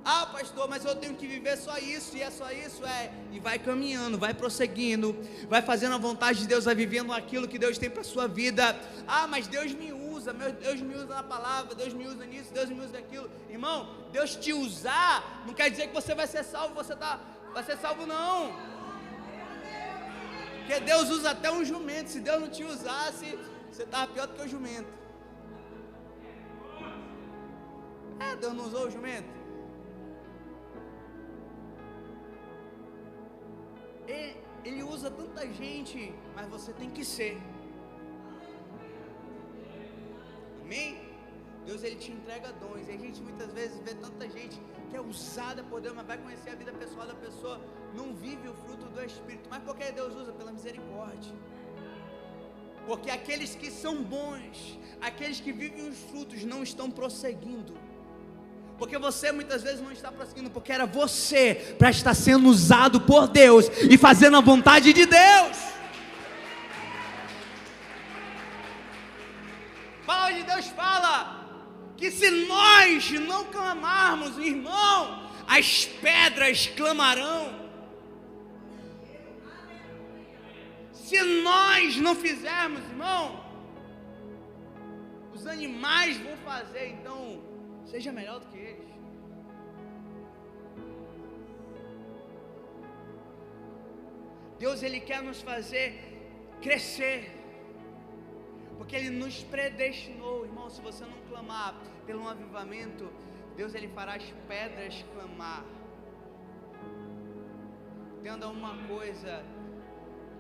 Ah, pastor, mas eu tenho que viver só isso, e é só isso, e vai caminhando, vai prosseguindo, vai fazendo a vontade de Deus, vai vivendo aquilo que Deus tem para a sua vida. Ah, mas Deus me usa, Deus me usa na palavra, Deus me usa nisso, Deus me usa naquilo. Irmão, Deus te usar, não quer dizer que você vai ser salvo, vai ser salvo não. Porque Deus usa até um jumento. Se Deus não te usasse, você estava pior do que o jumento. Deus não usou o jumento. Ele usa tanta gente, mas você tem que ser. Amém? Deus, ele te entrega dons. E a gente muitas vezes vê tanta gente que é usada por Deus, mas vai conhecer a vida pessoal da pessoa, não vive o fruto do Espírito. Mas por que Deus usa? Pela misericórdia. Porque aqueles que são bons, aqueles que vivem os frutos, não estão prosseguindo. Porque você muitas vezes não está prosseguindo, porque era você para estar sendo usado por Deus e fazendo a vontade de Deus. A palavra de Deus fala que se nós não clamarmos, irmão, as pedras clamarão. Se nós não fizermos, irmão, os animais vão fazer. Então, seja melhor do que eles. Deus, ele quer nos fazer crescer, porque ele nos predestinou, irmão. Se você não clamar pelo avivamento, Deus, ele fará as pedras clamar. Entenda uma coisa: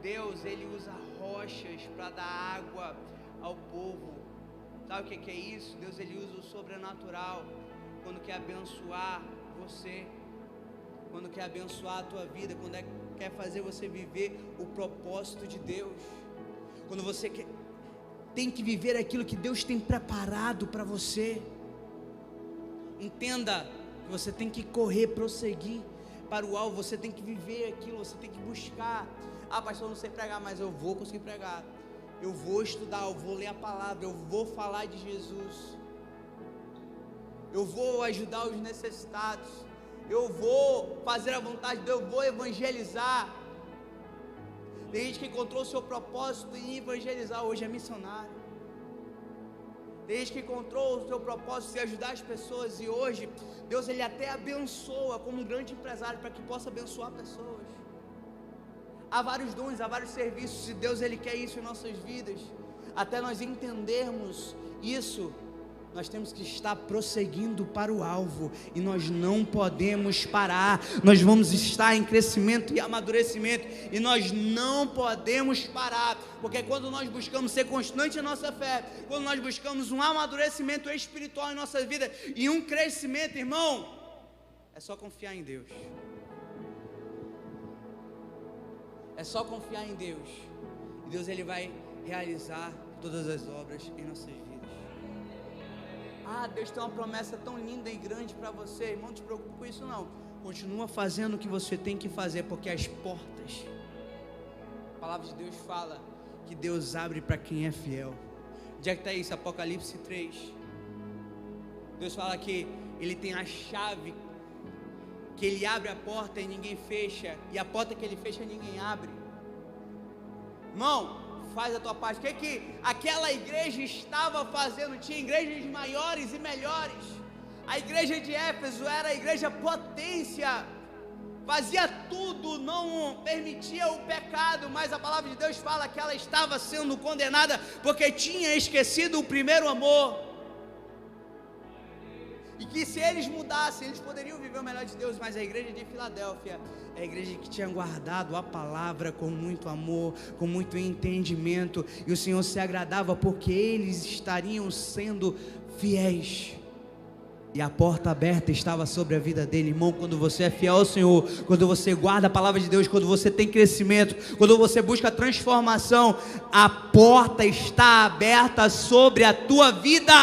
Deus, ele usa rochas para dar água ao povo. Sabe o que é isso? Deus, ele usa o sobrenatural quando quer abençoar você, quando quer abençoar a tua vida, quando quer fazer você viver o propósito de Deus, quando você tem que viver aquilo que Deus tem preparado para você. Entenda que você tem que correr, prosseguir para o alvo, você tem que viver aquilo, você tem que buscar. Ah, pastor, eu não sei pregar, mas eu vou conseguir pregar. Eu vou estudar, eu vou ler a palavra, eu vou falar de Jesus. Eu vou ajudar os necessitados. Eu vou fazer a vontade de Deus, eu vou evangelizar. Tem gente que encontrou o seu propósito em evangelizar, hoje é missionário. Tem gente que encontrou o seu propósito em ajudar as pessoas, e hoje Deus, ele até abençoa como um grande empresário para que possa abençoar pessoas. Há vários dons, há vários serviços, e Deus, ele quer isso em nossas vidas. Até nós entendermos isso, nós temos que estar prosseguindo para o alvo, e nós não podemos parar. Nós vamos estar em crescimento e amadurecimento, e nós não podemos parar, porque quando nós buscamos ser constante em nossa fé, quando nós buscamos um amadurecimento espiritual em nossa vida e um crescimento, irmão, é só confiar em Deus. É só confiar em Deus, e Deus, ele vai realizar todas as obras em nossas vidas. Ah, Deus tem uma promessa tão linda e grande para você, irmão, não te preocupe com isso não. Continua fazendo o que você tem que fazer, porque as portas, a palavra de Deus fala que Deus abre para quem é fiel. Onde é que está isso? Apocalipse 3. Deus fala que ele tem a chave, que ele abre a porta e ninguém fecha, e a porta que ele fecha ninguém abre. Irmão, faz a tua parte. O que aquela igreja estava fazendo? Tinha igrejas maiores e melhores. A igreja de Éfeso era a igreja potência, fazia tudo, não permitia o pecado, mas a palavra de Deus fala que ela estava sendo condenada porque tinha esquecido o primeiro amor. e que se eles mudassem, eles poderiam viver o melhor de Deus. Mas a igreja de Filadélfia é a igreja que tinha guardado a palavra com muito amor, com muito entendimento, e o Senhor se agradava porque eles estariam sendo fiéis. E a porta aberta estava sobre a vida dele. Irmão, quando você é fiel ao Senhor, quando você guarda a palavra de Deus, quando você tem crescimento, quando você busca transformação, a porta está aberta sobre a tua vida.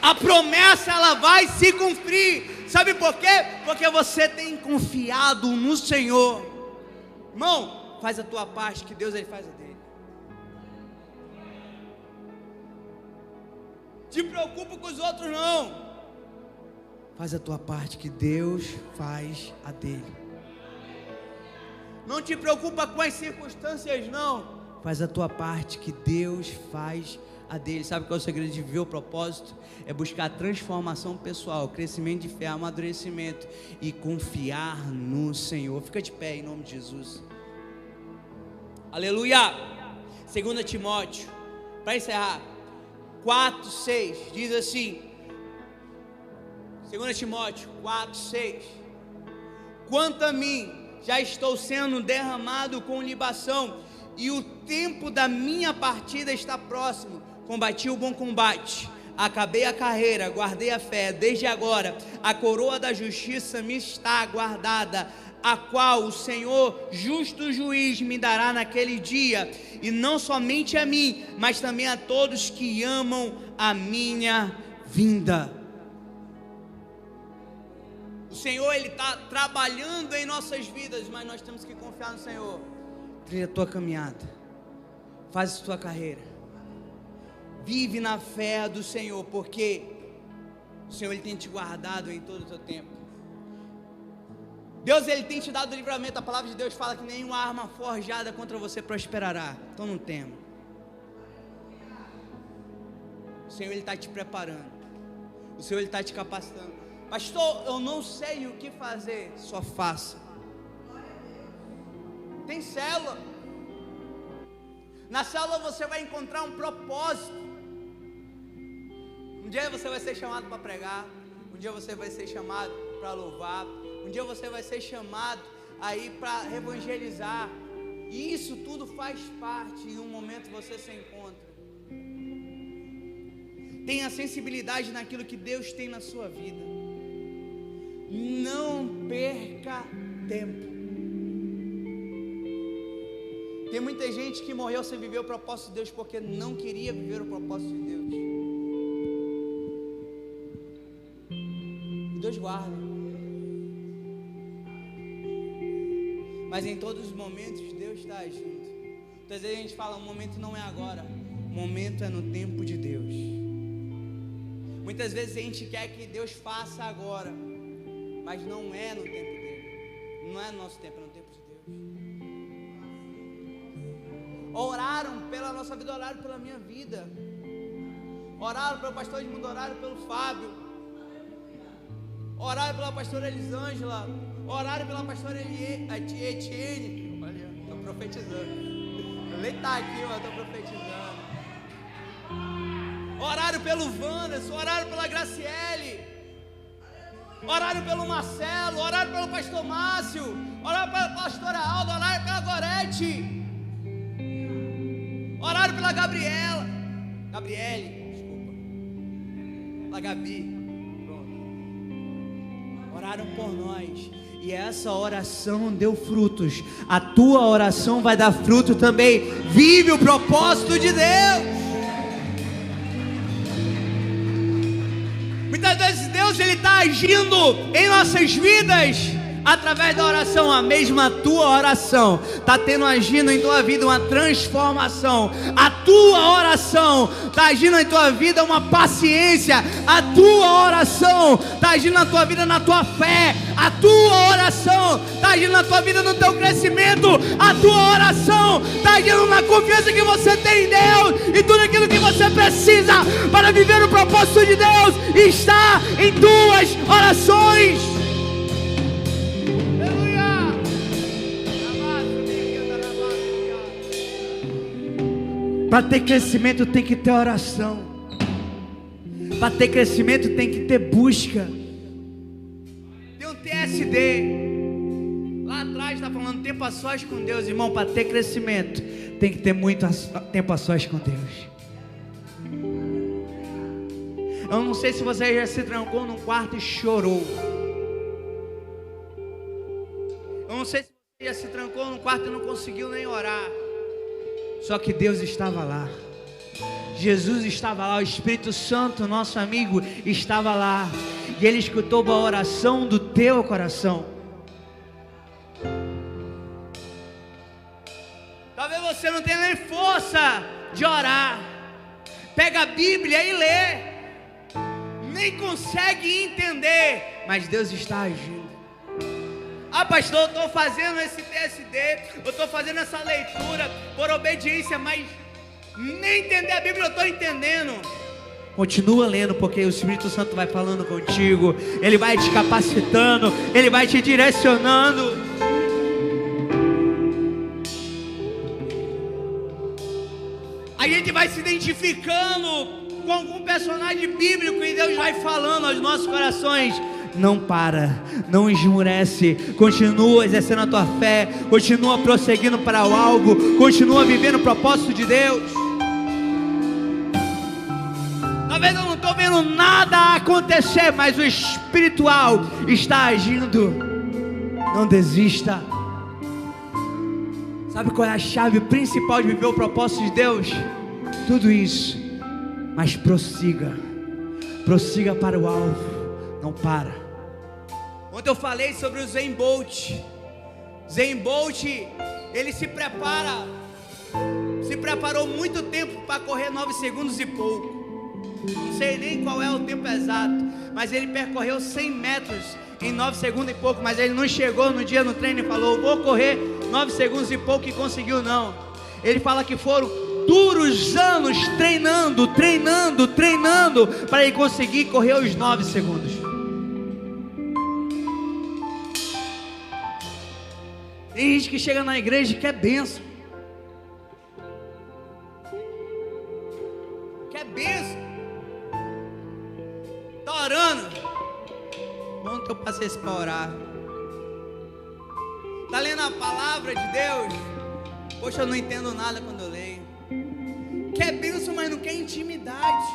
A promessa, ela vai se cumprir. Sabe por quê? Porque você tem confiado no Senhor. Irmão, faz a tua parte, que Deus ele faz a dele. Te preocupa com os outros não. Faz a tua parte, que Deus faz a dele. Não te preocupa com as circunstâncias não. Faz a tua parte, que Deus faz a dele. Sabe qual é o segredo de viver o propósito? É buscar transformação pessoal, crescimento de fé, amadurecimento e confiar no Senhor. Fica de pé em nome de Jesus. Aleluia. 2 Timóteo, para encerrar, 4:6 diz assim, 2 Timóteo 4:6: quanto a mim, já estou sendo derramado com libação, e o tempo da minha partida está próximo. Combati o bom combate, acabei a carreira, guardei a fé. Desde agora a coroa da justiça me está guardada, a qual o Senhor, justo juiz, me dará naquele dia, e não somente a mim, mas também a todos que amam a minha vinda. O Senhor, Ele está trabalhando em nossas vidas, mas nós temos que confiar no Senhor. Trilha a tua caminhada, faz a tua carreira, vive na fé do Senhor, porque o Senhor Ele tem te guardado em todo o teu tempo. Deus Ele tem te dado livramento. A palavra de Deus fala que nenhuma arma forjada contra você prosperará. Então não tema. O Senhor Ele está te preparando. O Senhor Ele está te capacitando. Pastor, eu não sei o que fazer. Só faça. Tem célula. Na célula você vai encontrar um propósito. Um dia você vai ser chamado para pregar. Um dia você vai ser chamado para louvar. Um dia você vai ser chamado aí para evangelizar. E isso tudo faz parte. E em um momento você se encontra. Tenha sensibilidade naquilo que Deus tem na sua vida. Não perca tempo. Tem muita gente que morreu sem viver o propósito de Deus porque não queria viver o propósito de Deus. Deus guarda. Mas em todos os momentos Deus está agindo. Às vezes a gente fala, o momento não é agora, o momento é no tempo de Deus. Muitas vezes a gente quer que Deus faça agora, mas não é no tempo dele. Não é no nosso tempo, é no tempo de Deus. Oraram pela nossa vida, oraram pela minha vida. Oraram pelo pastor Edmundo, oraram pelo Fábio. Oraram pela pastora Elisângela. Oraram pela pastora Etienne. Olha, estou profetizando. Eu nem está aqui, mas estou profetizando. Oraram pelo Wanderson, oraram pela Graciele. Oraram pelo Marcelo, oraram pelo pastor Márcio. Oraram pela pastora Alda, oraram pela Gorete. Oraram pela Gabriele, desculpa. Pela Gabi. Oraram por nós, e essa oração deu frutos. A tua oração vai dar fruto também. Vive o propósito de Deus. Muitas vezes Deus Ele está agindo em nossas vidas através da oração. A mesma tua oração está agindo em tua vida uma transformação. A tua oração está agindo em tua vida uma paciência. A tua oração está agindo na tua vida, na tua fé. A tua oração está agindo na tua vida, no teu crescimento. A tua oração está agindo na confiança que você tem em Deus. E tudo aquilo que você precisa para viver o propósito de Deus está em tuas orações. Para ter crescimento tem que ter oração. Para ter crescimento tem que ter busca. Tem um TSD lá atrás, está falando tempo a sós com Deus, irmão. Para ter crescimento tem que ter muito tempo a sós com Deus. Eu não sei se você já se trancou num quarto e chorou. Eu não sei se você já se trancou num quarto e não conseguiu nem orar. Só que Deus estava lá. Jesus estava lá, o Espírito Santo, nosso amigo, estava lá. E Ele escutou a oração do teu coração. Talvez você não tenha nem força de orar. Pega a Bíblia e lê. Nem consegue entender, mas Deus está agindo. Ah, pastor, eu estou fazendo esse TSD, eu estou fazendo essa leitura por obediência, mas nem entender a Bíblia eu estou entendendo. Continua lendo, porque o Espírito Santo vai falando contigo, Ele vai te capacitando, Ele vai te direcionando. A gente vai se identificando com algum personagem bíblico e Deus vai falando aos nossos corações. Não para, não esmurece, continua exercendo a tua fé, continua prosseguindo para o alvo, continua vivendo o propósito de Deus. Talvez eu não estou vendo nada acontecer, mas o espiritual está agindo. Não desista. Sabe qual é a chave principal de viver o propósito de Deus? Tudo isso. Mas prossiga para o alvo, não para. Ontem eu falei sobre o Usain Bolt. Usain Bolt, ele se preparou muito tempo para correr 9 segundos e pouco. Não sei nem qual é o tempo exato, mas ele percorreu 100 metros em 9 segundos e pouco. Mas ele não chegou no dia no treino e falou, vou correr 9 segundos e pouco, e conseguiu, não. Ele fala que foram duros anos treinando para ele conseguir correr os 9 segundos. Tem gente que chega na igreja e quer bênção. Quer bênção. Tá orando. Ontem eu passei isso para orar. Tá lendo a palavra de Deus. Poxa, eu não entendo nada quando eu leio. Quer bênção, mas não quer intimidade.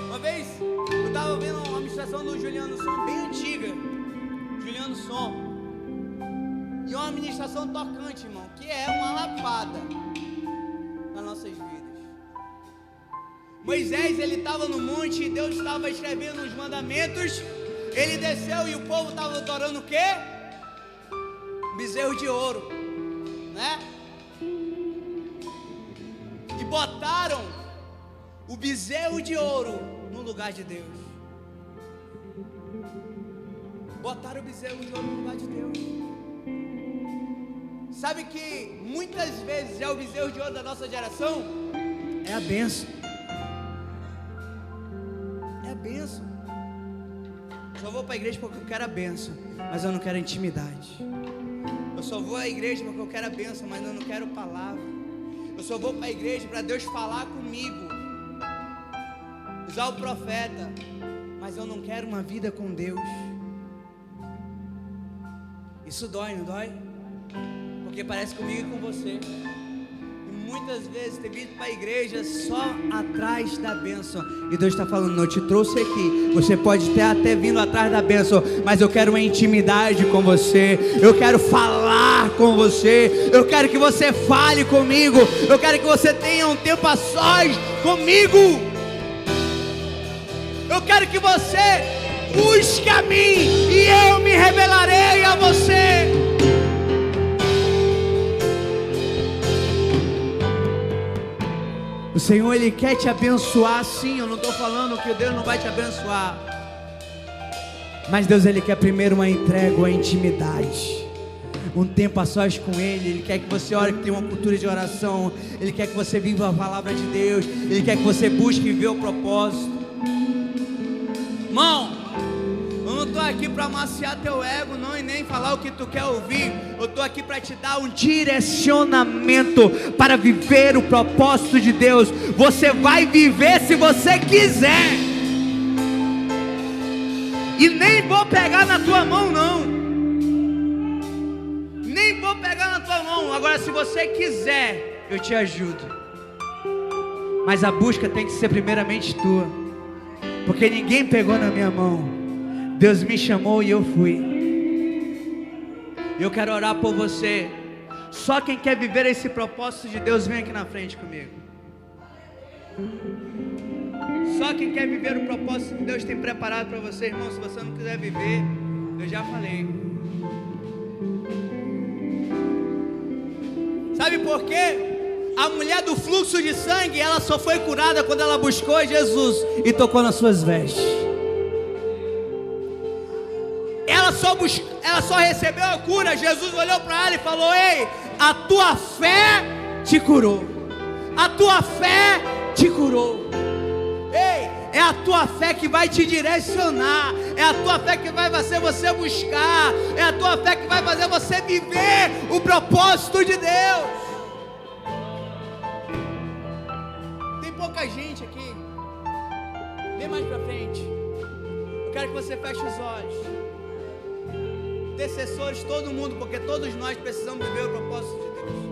Uma vez eu estava vendo uma ministração do Juliano Som, bem antiga. Juliano Som. E uma ministração tocante, irmão, que é uma lapada nas nossas vidas. Moisés, ele estava no monte e Deus estava escrevendo os mandamentos. Ele desceu e o povo estava adorando o quê? Bezerro de ouro, né? E botaram o bezerro de ouro no lugar de Deus. Botaram o bezerro de ouro no lugar de Deus. Sabe que muitas vezes é o bezerro de ouro da nossa geração? É a bênção. É a bênção. Só vou para a igreja porque eu quero a bênção, mas eu não quero a intimidade. Eu só vou à igreja porque eu quero a bênção, mas eu não quero palavra. Eu só vou para a igreja para Deus falar comigo, usar o profeta, mas eu não quero uma vida com Deus. Isso dói, não dói? Porque parece comigo e com você. E muitas vezes tem vindo para a igreja só atrás da bênção. E Deus está falando, não, eu te trouxe aqui. Você pode ter até vindo atrás da bênção, mas eu quero uma intimidade com você. Eu quero falar com você. Eu quero que você fale comigo. Eu quero que você tenha um tempo a sós comigo. Eu quero que você busque a mim e eu me revelarei a você. O Senhor, Ele quer te abençoar, sim. Eu não estou falando que Deus não vai te abençoar, mas Deus, Ele quer primeiro uma entrega, uma intimidade, um tempo a sós com Ele. Ele quer que você ore, que tenha uma cultura de oração. Ele quer que você viva a palavra de Deus. Ele quer que você busque viver o propósito. Irmão, eu não estou aqui para amaciar teu ego, não, e nem falar o que tu quer ouvir. Eu estou aqui para te dar um direcionamento para viver o propósito de Deus. Você vai viver se você quiser. E nem vou pegar na tua mão, não. Nem vou pegar na tua mão. Agora, se você quiser, eu te ajudo. Mas a busca tem que ser primeiramente tua. Porque ninguém pegou na minha mão. Deus me chamou e eu fui. Eu quero orar por você. Só quem quer viver esse propósito de Deus, vem aqui na frente comigo. Só quem quer viver o propósito que Deus tem preparado para você, irmão. Se você não quiser viver, eu já falei. Sabe por quê? A mulher do fluxo de sangue, ela só foi curada quando ela buscou Jesus e tocou nas suas vestes. Ela só recebeu a cura. Jesus olhou para ela e falou: ei, a tua fé te curou. A tua fé te curou. Ei, é a tua fé que vai te direcionar. É a tua fé que vai fazer você buscar. É a tua fé que vai fazer você viver o propósito de Deus. Tem pouca gente aqui. Vem mais pra frente. Eu quero que você feche os olhos. Intercessores, todo mundo, porque todos nós precisamos viver o propósito de Deus.